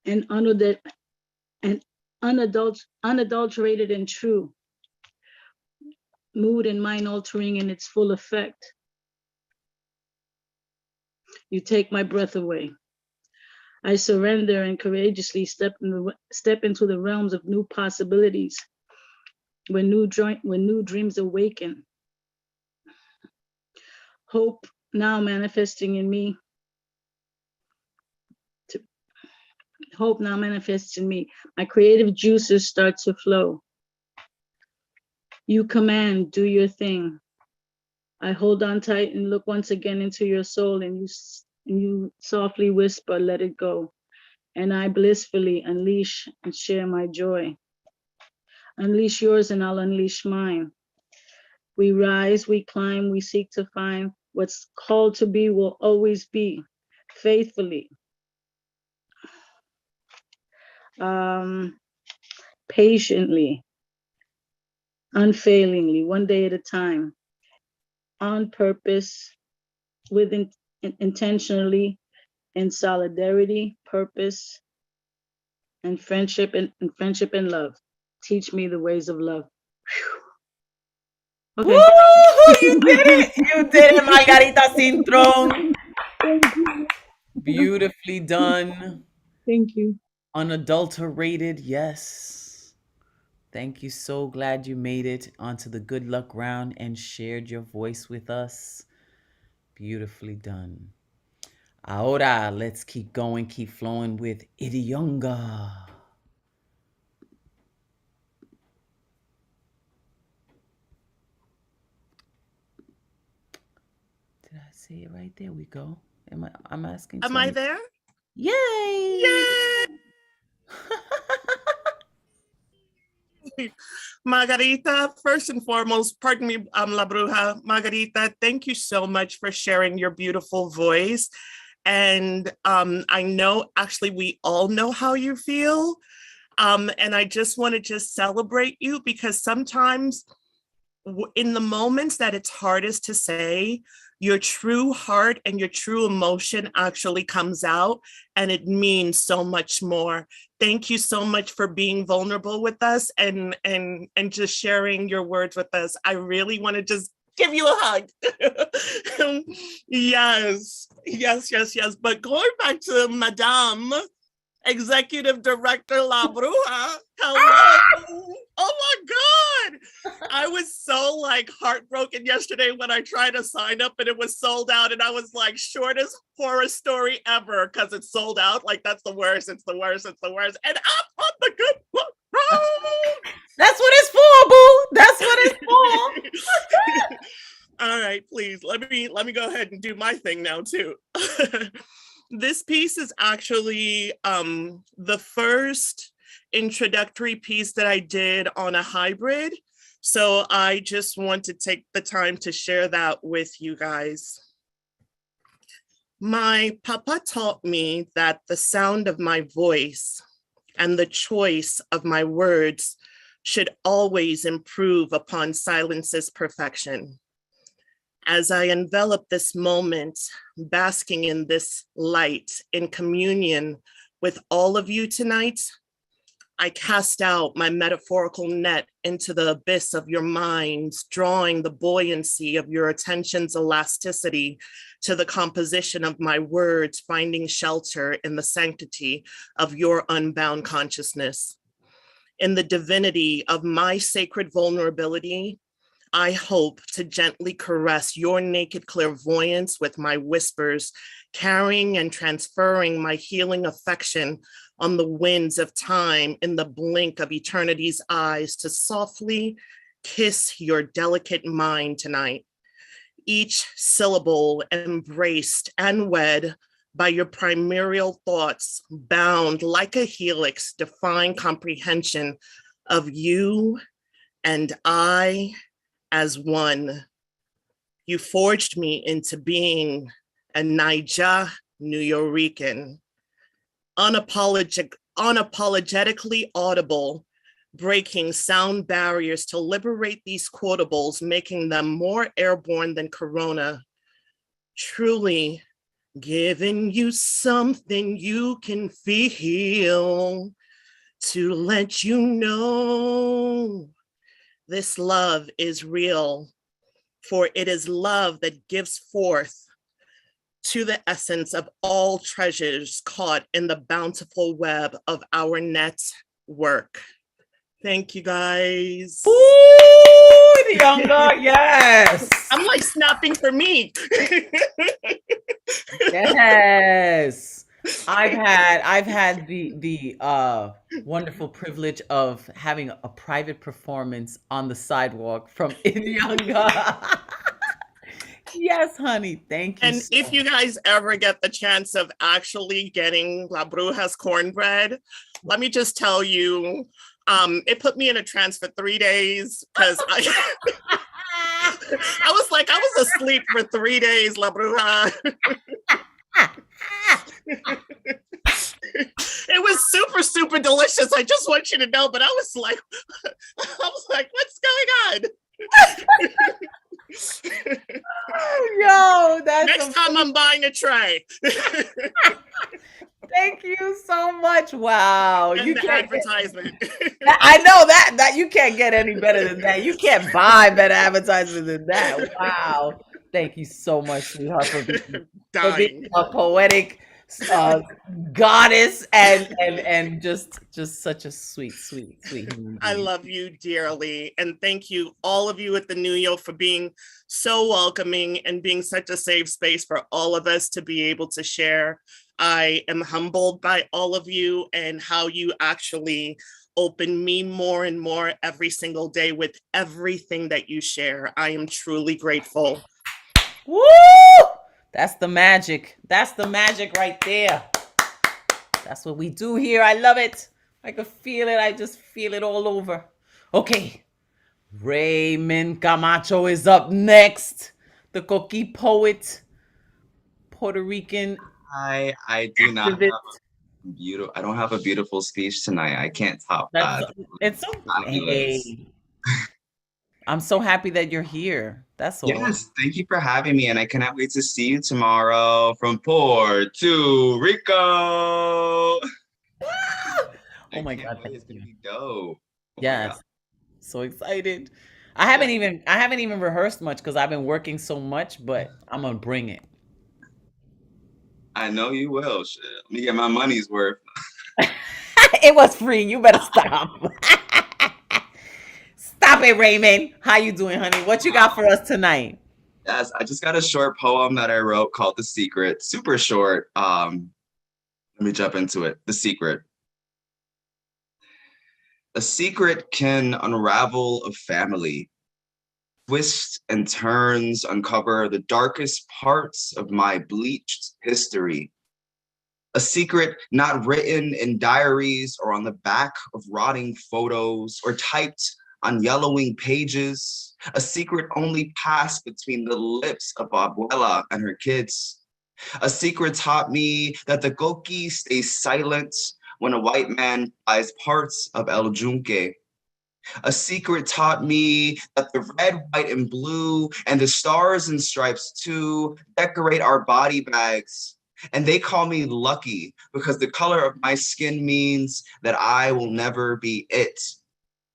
And unadulterated and true. Mood and mind altering in its full effect. You take my breath away. I surrender and courageously step into the realms of new possibilities. When new dreams awaken. Hope now manifesting in me. Hope now manifests in me. My creative juices start to flow. You command, do your thing. I hold on tight and look once again into your soul, and you softly whisper, let it go. And I blissfully unleash and share my joy. Unleash yours and I'll unleash mine. We rise, we climb, we seek to find what's called to be will always be, faithfully. Patiently, unfailingly, one day at a time, on purpose, intentionally, in solidarity, purpose, and friendship and love. Teach me the ways of love. Okay. Woo! You did it! You did it, Margarita Cintrón. Beautifully done. Thank you. Unadulterated, yes. Thank you. So glad you made it onto the good luck round and shared your voice with us. Beautifully done. Ahora, let's keep going, keep flowing with Idiyunga. Did I say it right? There we go. I'm asking. Am I there? Yay! Yay! Margarita, first and foremost, pardon me, La Bruja. Margarita, thank you so much for sharing your beautiful voice. And I know, actually, we all know how you feel. And I just want to just celebrate you, because sometimes in the moments that it's hardest to say, your true heart and your true emotion actually comes out, and it means so much more. Thank you so much for being vulnerable with us and just sharing your words with us. I really want to just give you a hug. Yes. But going back to Madame Executive Director La Bruja, hello. Oh my God. I was so heartbroken yesterday when I tried to sign up and it was sold out, and I was like, shortest horror story ever, because it's sold out. That's the worst. It's the worst. And I'm on the good book road. That's what it's for, boo. That's what it's for. All right, please let me go ahead and do my thing now too. This piece is actually the first introductory piece that I did on a hybrid. So I just want to take the time to share that with you guys. My papa taught me that the sound of my voice and the choice of my words should always improve upon silence's perfection. As I envelop this moment, basking in this light, in communion with all of you tonight, I cast out my metaphorical net into the abyss of your minds, drawing the buoyancy of your attention's elasticity to the composition of my words, finding shelter in the sanctity of your unbound consciousness. In the divinity of my sacred vulnerability, I hope to gently caress your naked clairvoyance with my whispers, carrying and transferring my healing affection on the winds of time in the blink of eternity's eyes to softly kiss your delicate mind tonight. Each syllable embraced and wed by your primordial thoughts, bound like a helix, define comprehension of you and I as one. You forged me into being a Naija New Yorican, unapologetically audible, breaking sound barriers to liberate these quotables, making them more airborne than Corona. Truly giving you something you can feel to let you know this love is real, for it is love that gives forth to the essence of all treasures caught in the bountiful web of our network. Thank you, guys. Ooh, the younger, yes. I'm like snapping for me. Yes. I've had the wonderful privilege of having a private performance on the sidewalk from Inyanga. Yes, honey. Thank you. And if you guys ever get the chance of actually getting La Bruja's cornbread, let me just tell you, it put me in a trance for 3 days because I was asleep for 3 days, La Bruja. It was super, super delicious. I just want you to know, but I was like, what's going on? Yo, that's next time I'm buying a tray. Thank you so much. Wow. And you the can't advertisement. I know that you can't get any better than that. You can't buy better advertisement than that. Wow. Thank you so much, sweetheart, for being a poetic goddess and just such a sweet human being. I love you dearly. And thank you, all of you at the New York, for being so welcoming and being such a safe space for all of us to be able to share. I am humbled by all of you and how you actually open me more and more every single day with everything that you share. I am truly grateful. Woo! That's the magic. That's the magic right there. That's what we do here. I love it. I can feel it. I just feel it all over. Okay. Raymond Camacho is up next. The Coqui poet, Puerto Rican. I do not have I don't have a beautiful speech tonight. I can't top that. It's so hey. I'm so happy that you're here. That's all. Yes, thank you for having me, and I cannot wait to see you tomorrow from Puerto Rico. Oh my God, it's gonna be dope. Yes, so excited. I haven't even rehearsed much because I've been working so much, but I'm gonna bring it. I know you will. Shit, let me get my money's worth. It was free. You better stop. Stop it, Raymond. How you doing, honey? What you got for us tonight? Yes, I just got a short poem that I wrote called The Secret. Super short. Let me jump into it. The Secret. A secret can unravel a family. Twists and turns uncover the darkest parts of my bleached history. A secret not written in diaries or on the back of rotting photos or typed on yellowing pages. A secret only passed between the lips of Abuela and her kids. A secret taught me that the Coqui stays silent when a white man buys parts of El Yunque. A secret taught me that the red, white, and blue, and the stars and stripes too, decorate our body bags. And they call me lucky because the color of my skin means that I will never be it.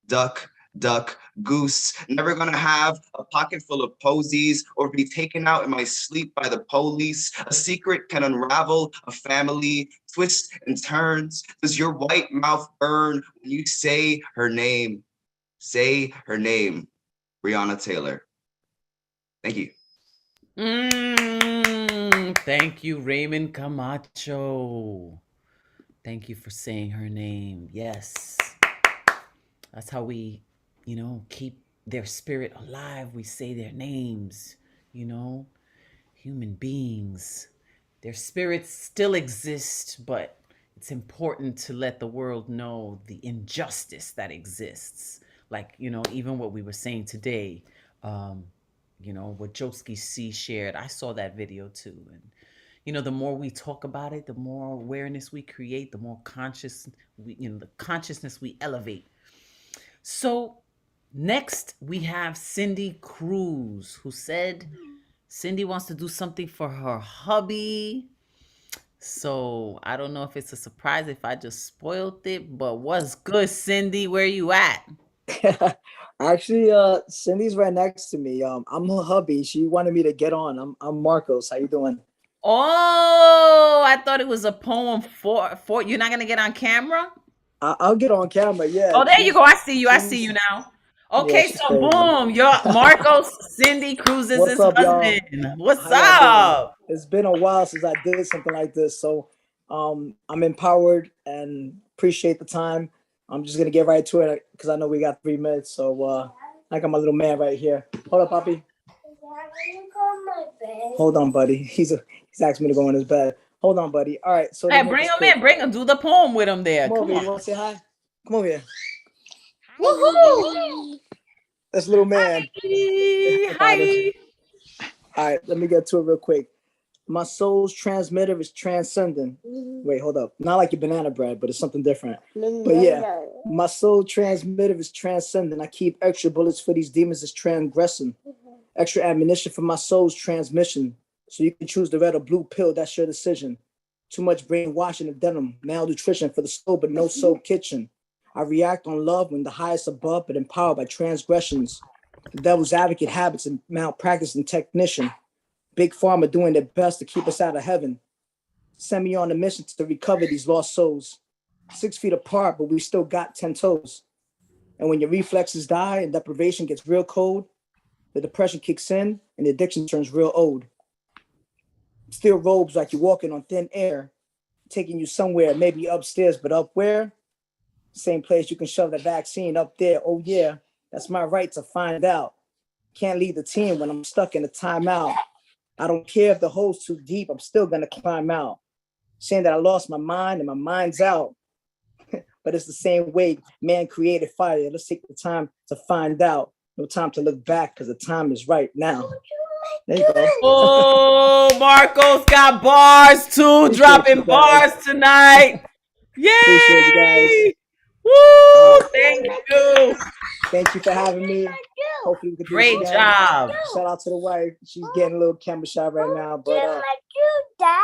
Duck, duck, goose, never gonna have a pocket full of posies or be taken out in my sleep by the police. A secret can unravel a family, twists and turns. Does your white mouth burn when you say her name? Say her name, Breonna Taylor. Thank you. Thank you, Raymond Camacho. Thank you for saying her name. Yes. That's how we, keep their spirit alive. We say their names, human beings. Their spirits still exist, but it's important to let the world know the injustice that exists. Like, even what we were saying today, what Joski C shared. I saw that video too. And, the more we talk about it, the more awareness we create, the more the consciousness we elevate. So next we have Cindy Cruz, who said Cindy wants to do something for her hubby. So I don't know if it's a surprise if I just spoiled it, but what's good, Cindy? Where you at? Actually, Cindy's right next to me. I'm her hubby. She wanted me to get on. I'm Marcos. How you doing? Oh, I thought it was a poem for you're not gonna get on camera? I'll get on camera. Yeah. Oh, there you go. I see you now. Okay, Yeah, so boom, you're Marcos, Cindy Cruz is his What's up, y'all? husband. What's How y'all doing? up? It's been a while since I did something like this, so I'm empowered and appreciate the time. I'm just gonna get right to it because I know we got 3 minutes. So I got my little man right here. Hold up, Poppy. Hold on, buddy. He's asked me to go in his bed. Hold on, buddy. All right. So Hey, bring him in. Do the poem with him there. Come over Come here. You on. want to say hi? Come over here. Woohoo! That's little man. Hi. All right, let me get to it real quick. My soul's transmitter is transcending. Wait, hold up. Not like your banana bread, but it's something different. But yeah, my soul transmitter is transcending. I keep extra bullets for these demons that's transgressing. Extra ammunition for my soul's transmission. So you can choose the red or blue pill. That's your decision. Too much brainwashing of denim. Malnutrition for the soul, but no soul kitchen. I react on love when the highest above, but empowered by transgressions. The devil's advocate habits and malpractice and technician. Big pharma doing their best to keep us out of heaven. Send me on a mission to recover these lost souls. 6 feet apart, but we still got 10 toes. And when your reflexes die and deprivation gets real cold, the depression kicks in and the addiction turns real old. Still robes like you're walking on thin air, taking you somewhere, maybe upstairs, but up where? Same place you can shove the vaccine up there. Oh yeah, that's my right to find out. Can't lead the team when I'm stuck in a timeout. I don't care if the hole's too deep, I'm still gonna climb out. Saying that I lost my mind and my mind's out. But it's the same way man created fire. Let's take the time to find out. No time to look back because the time is right now. There you go. Oh, Marcos got bars too, Appreciate dropping you guys. bars tonight. Yay! Appreciate you guys. Woo! Thank you. Thank you for having me. Hopefully we can do Great this again. job. Shout out to the wife. She's getting a little camera shy right now, but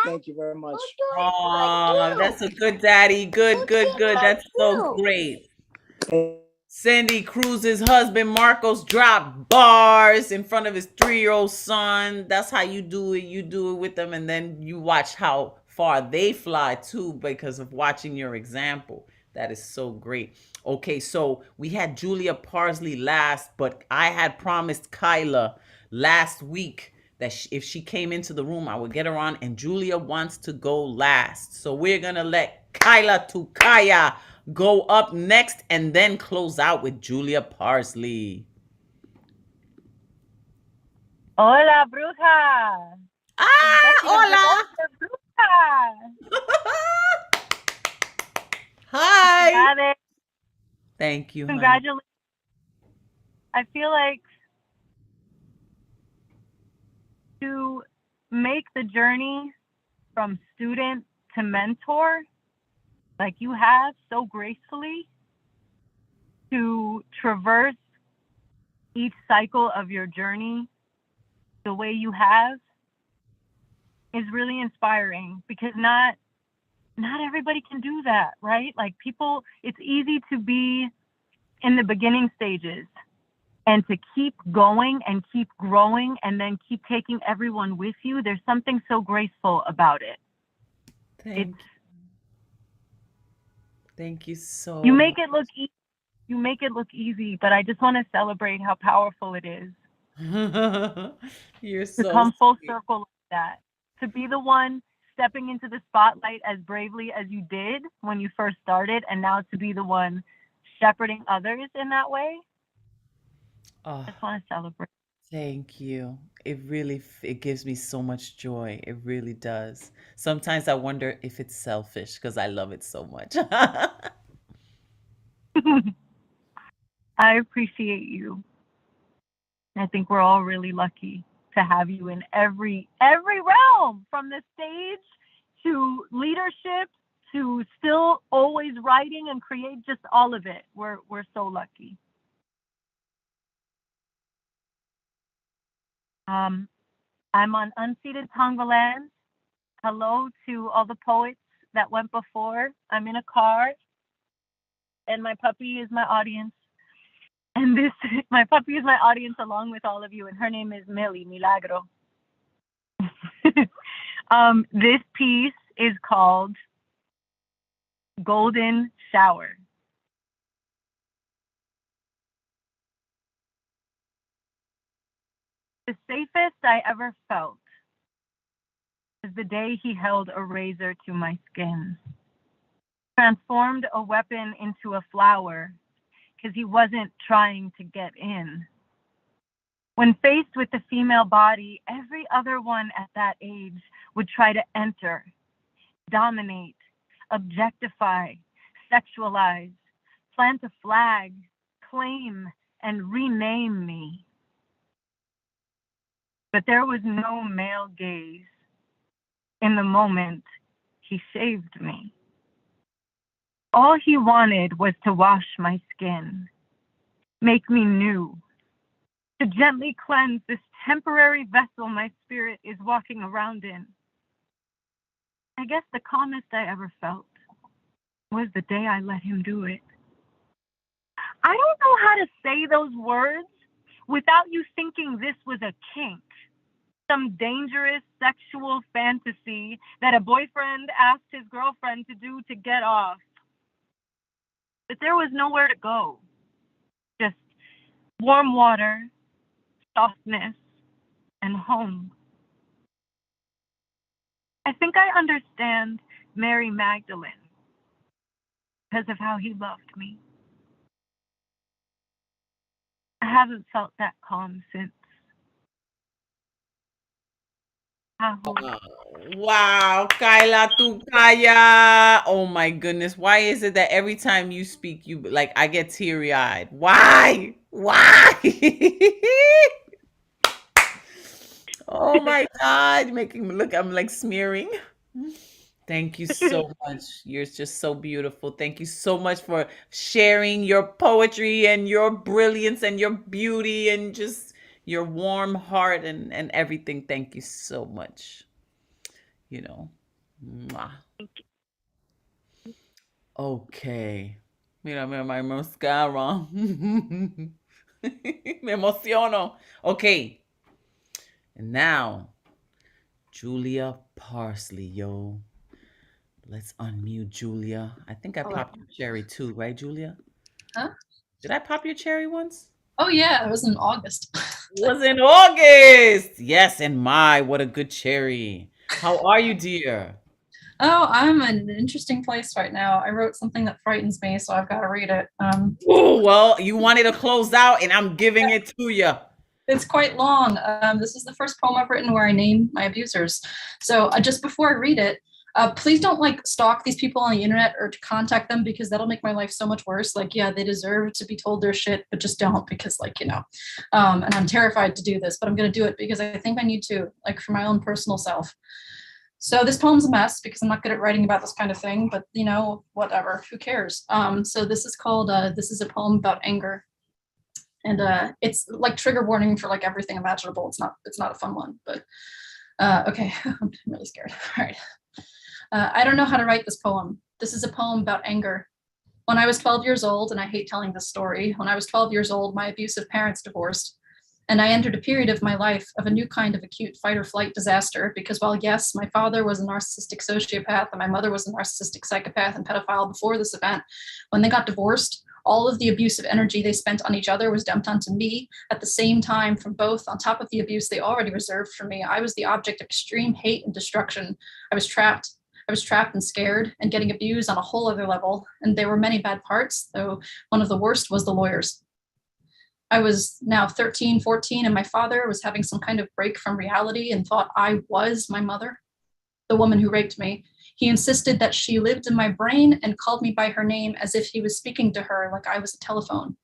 thank you very much. Oh, that's a good daddy. Good. That's so great. Cindy Cruz's husband Marcos dropped bars in front of his 3-year-old son. That's how you do it. You do it with them, and then you watch how far they fly too because of watching your example. That is so great. Okay, so we had Julia Parsley last, but I had promised Kyla last week that if she came into the room, I would get her on, and Julia wants to go last. So we're going to let Kyla Tukaya go up next and then close out with Julia Parsley. Hola, Bruja. Hola. Bruja. Hi. Thank you. Congratulations. I feel like to make the journey from student to mentor, like you have so gracefully, to traverse each cycle of your journey the way you have, is really inspiring because not everybody can do that, right? Like people, it's easy to be in the beginning stages and to keep going and keep growing and then keep taking everyone with you. There's something so graceful about it. Thank you so You much. make it look easy. You make it look easy, but I just want to celebrate how powerful it is. You're To so come full sweet. circle like that. To be the one stepping into the spotlight as bravely as you did when you first started, and now to be the one shepherding others in that way. Oh, I just want to celebrate. thank you. It really it gives me so much joy. It really does. Sometimes I wonder if it's selfish because I love it so much. I appreciate you. I think we're all really lucky to have you in every realm, from the stage to leadership to still always writing and create, just all of it. We're so lucky. I'm on unceded Tonga land. Hello to all the poets that went before. I'm in a car, and my puppy is my audience. And my puppy is my audience along with all of you, and her name is Milagro. This piece is called Golden Shower. The safest I ever felt is the day he held a razor to my skin, transformed a weapon into a flower because he wasn't trying to get in. When faced with the female body, every other one at that age would try to enter, dominate, objectify, sexualize, plant a flag, claim, and rename me. But there was no male gaze in the moment he shaved me. All he wanted was to wash my skin, make me new, to gently cleanse this temporary vessel my spirit is walking around in. I guess the calmest I ever felt was the day I let him do it. I don't know how to say those words without you thinking this was a kink, some dangerous sexual fantasy that a boyfriend asked his girlfriend to do to get off. But there was nowhere to go. Just warm water, softness, and home. I think I understand Mary Magdalene because of how he loved me. I haven't felt that calm since. Wow, Kyla Tukaya. Oh my goodness. Why is it that every time you speak, you like I get teary-eyed? Why? Why? Oh my God. You're making me look, I'm like smearing. Thank you so much. You're just so beautiful. Thank you so much for sharing your poetry and your brilliance and your beauty and just your warm heart and everything. Thank you so much. You know. Mwah. Okay. Mira, me mascara. Me emociono. Okay. And now, Julia Parsley, yo. Let's unmute Julia. I think I Hello. popped your cherry too, right, Julia? Huh? Did I pop your cherry once? Oh yeah, it was in August. It was in August. Yes, and my, what a good cherry. How are you, dear? Oh, I'm in an interesting place right now. I wrote something that frightens me, so I've got to read it. Oh, well, you wanted to close out, and I'm giving it to you. It's quite long. This is the first poem I've written where I name my abusers. So just before I read it, please don't like stalk these people on the internet or to contact them because that'll make my life so much worse. Like, yeah, they deserve to be told their shit, but just don't because like, you know, and I'm terrified to do this, but I'm going to do it because I think I need to, like for my own personal self. So this poem's a mess because I'm not good at writing about this kind of thing, but you know, whatever, who cares? So this is called, this is a poem about anger. And it's like trigger warning for like everything imaginable. It's not a fun one, but Okay, I'm really scared. All right. I don't know how to write this poem. This is a poem about anger. When I was 12 years old, and I hate telling this story, when I was 12 years old, my abusive parents divorced. And I entered a period of my life of a new kind of acute fight or flight disaster, because while yes, my father was a narcissistic sociopath and my mother was a narcissistic psychopath and pedophile before this event, when they got divorced, all of the abusive energy they spent on each other was dumped onto me at the same time from both. On top of the abuse they already reserved for me, I was the object of extreme hate and destruction. I was trapped and scared and getting abused on a whole other level. And there were many bad parts, though one of the worst was the lawyers. I was now 13, 14, and my father was having some kind of break from reality and thought I was my mother, the woman who raped me. He insisted that she lived in my brain and called me by her name as if he was speaking to her like I was a telephone.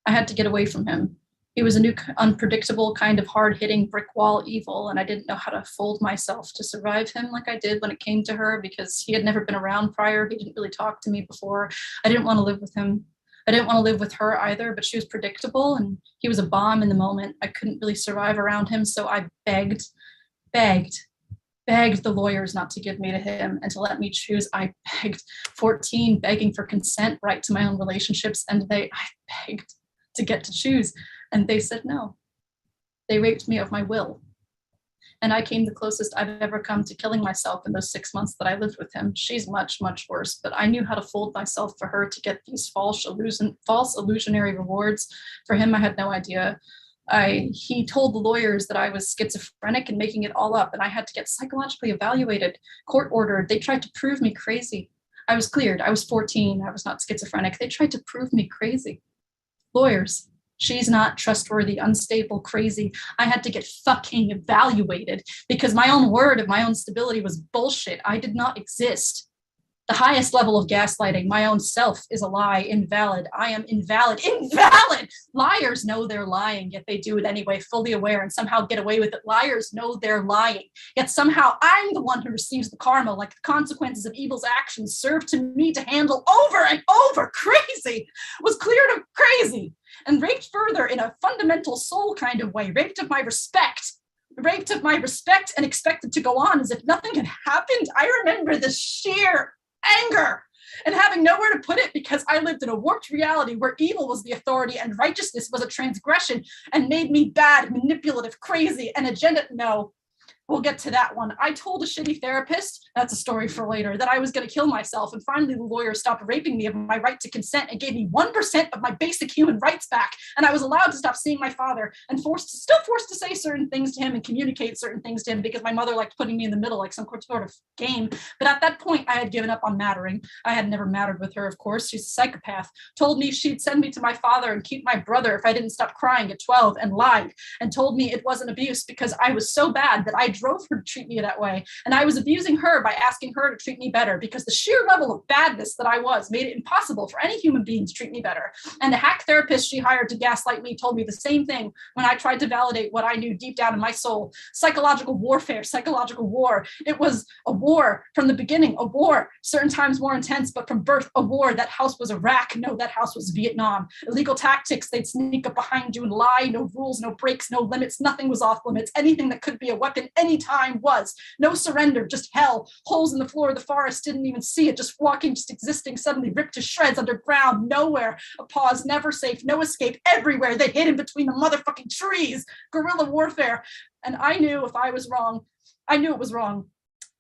I had to get away from him. He was a new, unpredictable, kind of hard-hitting brick wall evil, and I didn't know how to fold myself to survive him like I did when it came to her, because he had never been around prior. He didn't really talk to me before. I didn't want to live with him. I didn't want to live with her either, but she was predictable, and he was a bomb in the moment. I couldn't really survive around him, so I begged the lawyers not to give me to him and to let me choose. I begged, 14, begging for consent, right to my own relationships, and I begged to get to choose. And they said no. They raped me of my will. And I came the closest I've ever come to killing myself in those 6 months that I lived with him. She's much, much worse, but I knew how to fold myself for her to get these false illusionary rewards. For him, I had no idea. He told the lawyers that I was schizophrenic and making it all up, and I had to get psychologically evaluated, court ordered. They tried to prove me crazy. I was cleared. I was 14. I was not schizophrenic. They tried to prove me crazy. Lawyers. She's not trustworthy, unstable, crazy. I had to get fucking evaluated because my own word of my own stability was bullshit. I did not exist. The highest level of gaslighting, my own self, is a lie, invalid. I am invalid. Invalid! Liars know they're lying, yet they do it anyway, fully aware, and somehow get away with it. Liars know they're lying, yet somehow I'm the one who receives the karma, like the consequences of evil's actions served to me to handle over and over. Crazy! Was cleared of crazy, and raped further in a fundamental soul kind of way, raped of my respect and expected to go on as if nothing had happened. I remember the sheer anger and having nowhere to put it because I lived in a warped reality where evil was the authority and righteousness was a transgression and made me bad, manipulative, crazy, and agenda. No, we'll get to that one. I told a shitty therapist, that's a story for later, that I was going to kill myself, and finally the lawyer stopped raping me of my right to consent and gave me 1% of my basic human rights back, and I was allowed to stop seeing my father and still forced to say certain things to him and communicate certain things to him because my mother liked putting me in the middle like some sort of game. But at that point, I had given up on mattering. I had never mattered with her, of course. She's a psychopath. Told me she'd send me to my father and keep my brother if I didn't stop crying at 12, and lied and told me it wasn't abuse because I was so bad that I drove her to treat me that way. And I was abusing her by asking her to treat me better because the sheer level of badness that I was made it impossible for any human being to treat me better. And the hack therapist she hired to gaslight me told me the same thing when I tried to validate what I knew deep down in my soul. Psychological warfare, psychological war. It was a war from the beginning, a war, certain times more intense, but from birth, a war. That house was Iraq. No, that house was Vietnam. Illegal tactics, they'd sneak up behind you and lie. No rules, no breaks, no limits. Nothing was off limits. Anything that could be a weapon anytime was. No surrender, just hell. Holes in the floor of the forest, didn't even see it. Just walking, just existing, suddenly ripped to shreds underground. Nowhere. A pause, never safe. No escape. Everywhere. They hid in between the motherfucking trees. Guerrilla warfare. And I knew if I was wrong, I knew it was wrong.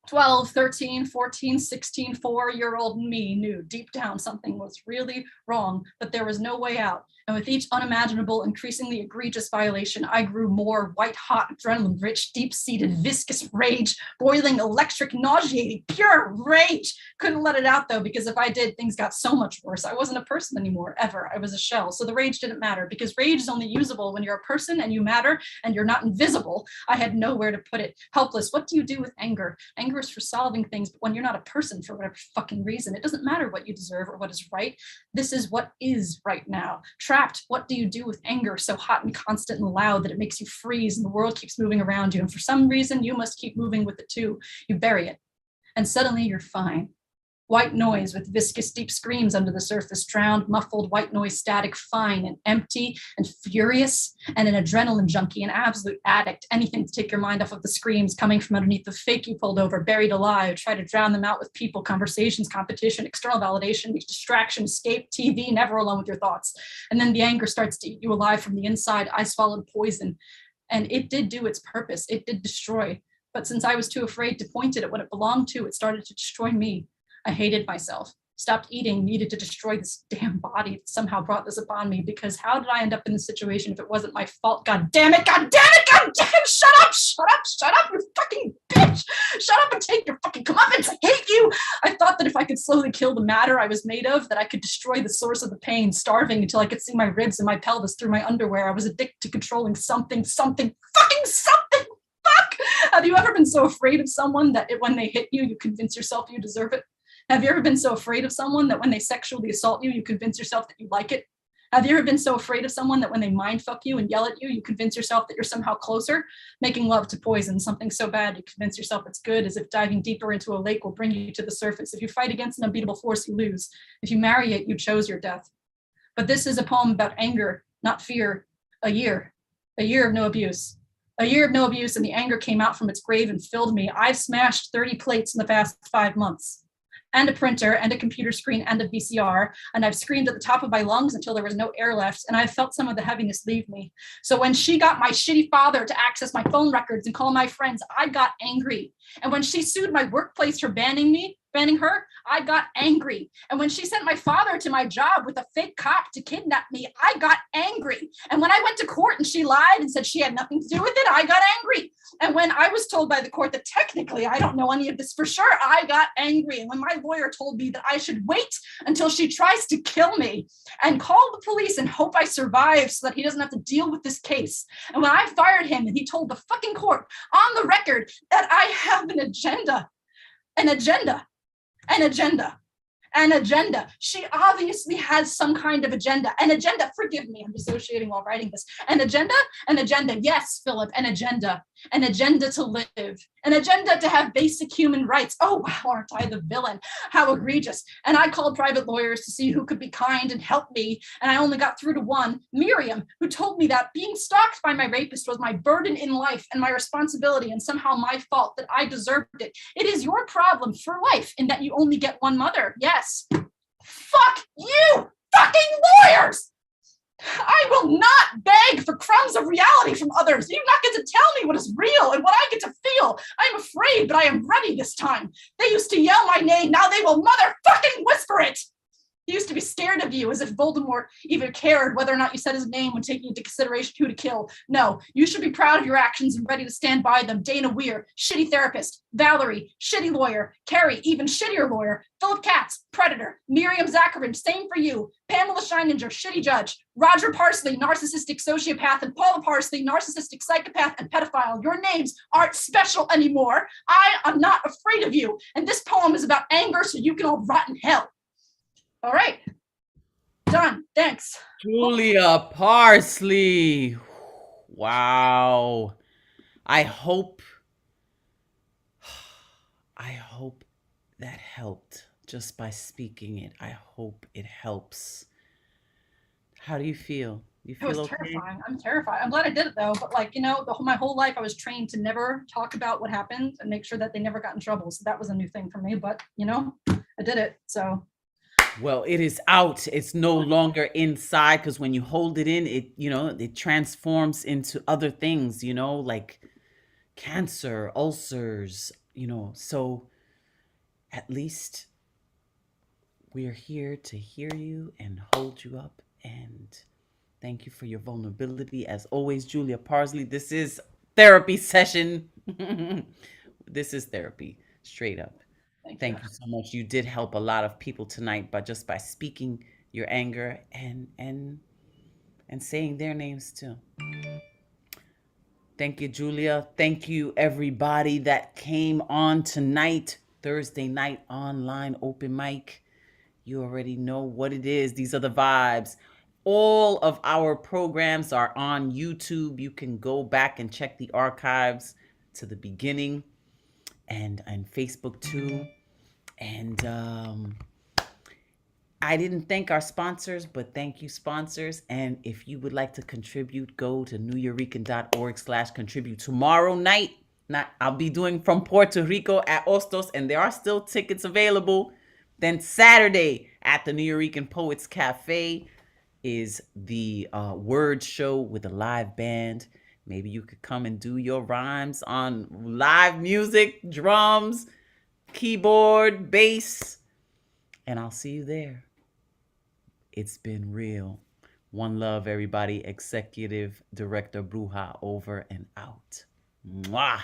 12, 13, 14, 16, 4-year-old me knew deep down something was really wrong, but there was no way out. And with each unimaginable, increasingly egregious violation, I grew more white-hot, adrenaline-rich, deep-seated, viscous rage, boiling, electric, nauseating, pure rage. Couldn't let it out, though, because if I did, things got so much worse. I wasn't a person anymore, ever. I was a shell. So the rage didn't matter, because rage is only usable when you're a person and you matter and you're not invisible. I had nowhere to put it. Helpless. What do you do with anger? Anger is for solving things, but when you're not a person for whatever fucking reason, it doesn't matter what you deserve or what is right. This is what is right now. Trapped, what do you do with anger so hot and constant and loud that it makes you freeze and the world keeps moving around you, and for some reason you must keep moving with it too. You bury it and suddenly you're fine. White noise with viscous deep screams under the surface, drowned, muffled white noise static, fine and empty and furious, and an adrenaline junkie, an absolute addict, anything to take your mind off of the screams coming from underneath the fake you pulled over, buried alive, try to drown them out with people, conversations, competition, external validation, distraction, escape, TV, never alone with your thoughts. And then the anger starts to eat you alive from the inside. I swallowed poison, and it did do its purpose. It did destroy. But since I was too afraid to point it at what it belonged to, it started to destroy me. I hated myself, stopped eating, needed to destroy this damn body that somehow brought this upon me, because how did I end up in this situation if it wasn't my fault? God damn it, God damn it, God damn it, shut up, you fucking bitch. Shut up and take your fucking comeuppance, I hate you. I thought that if I could slowly kill the matter I was made of, that I could destroy the source of the pain, starving until I could see my ribs and my pelvis through my underwear. I was addicted to controlling something, fucking something, fuck. Have you ever been so afraid of someone that when they hit you, you convince yourself you deserve it? Have you ever been so afraid of someone that when they sexually assault you, you convince yourself that you like it? Have you ever been so afraid of someone that when they mind fuck you and yell at you, you convince yourself that you're somehow closer? Making love to poison, something so bad you convince yourself it's good, as if diving deeper into a lake will bring you to the surface. If you fight against an unbeatable force, you lose. If you marry it, you chose your death. But this is a poem about anger, not fear. A year of no abuse. A year of no abuse, and the anger came out from its grave and filled me. I've smashed 30 plates in the past 5 months. And a printer, and a computer screen, and a VCR, and I've screamed at the top of my lungs until there was no air left, and I've felt some of the heaviness leave me. So when she got my shitty father to access my phone records and call my friends, I got angry. And when she sued my workplace for banning her, I got angry. And when she sent my father to my job with a fake cop to kidnap me, I got angry. And when I went to court and she lied and said she had nothing to do with it, I got angry. And when I was told by the court that technically I don't know any of this for sure, I got angry. And when my lawyer told me that I should wait until she tries to kill me and call the police and hope I survive so that he doesn't have to deal with this case. And when I fired him and he told the fucking court on the record that I have an agenda. She obviously has some kind of agenda. An agenda, forgive me, I'm dissociating while writing this. An agenda, yes, Philip, an agenda to live, an agenda to have basic human rights. Oh, wow, aren't I the villain? How egregious. And I called private lawyers to see who could be kind and help me, and I only got through to one, Miriam, who told me that being stalked by my rapist was my burden in life and my responsibility and somehow my fault, that I deserved it. It is your problem for life in that you only get one mother. Yes. Fuck you, fucking lawyers! I will not beg for crumbs of reality from others. You not get to tell me what is real and what I get to feel. I am afraid, but I am ready this time. They used to yell my name, now they will motherfucking whisper it. He used to be scared of you, as if Voldemort even cared whether or not you said his name when taking into consideration who to kill. No, you should be proud of your actions and ready to stand by them. Dana Weir, shitty therapist. Valerie, shitty lawyer. Carrie, even shittier lawyer. Philip Katz, predator. Miriam Zacharin, same for you. Pamela Scheininger, shitty judge. Roger Parsley, narcissistic sociopath. And Paula Parsley, narcissistic psychopath and pedophile. Your names aren't special anymore. I am not afraid of you. And this poem is about anger, so you can all rot in hell. All right. Done. Thanks. Julia Parsley. Wow. I hope that helped just by speaking it. I hope it helps. How do you feel? You feel It was okay? terrifying. I'm terrified. I'm glad I did it though. But like, my whole life I was trained to never talk about what happened and make sure that they never got in trouble. So that was a new thing for me. But I did it. So. Well, it is out. It's no longer inside, because when you hold it in, it transforms into other things, like cancer, ulcers, so at least we're here to hear you and hold you up. And thank you for your vulnerability. As always, Julia Parsley, this is therapy session. This is therapy, straight up. Thank you so much. You did help a lot of people tonight by speaking your anger and saying their names too. Thank you, Julia. Thank you, everybody that came on tonight, Thursday night online open mic. You already know what it is. These are the vibes. All of our programs are on YouTube. You can go back and check the archives to the beginning, and on Facebook too. And I didn't thank our sponsors, but thank you, sponsors. And if you would like to contribute, go to neweurekan.org/contribute. Tomorrow night, I'll be doing from Puerto Rico at Ostos, and there are still tickets available. Then Saturday at the New Eurekan Poets Cafe is the word show with a live band. Maybe you could come and do your rhymes on live music, drums, keyboard, bass, and I'll see you there. It's been real. One love, everybody. Executive Director Bruja over and out. Mwah.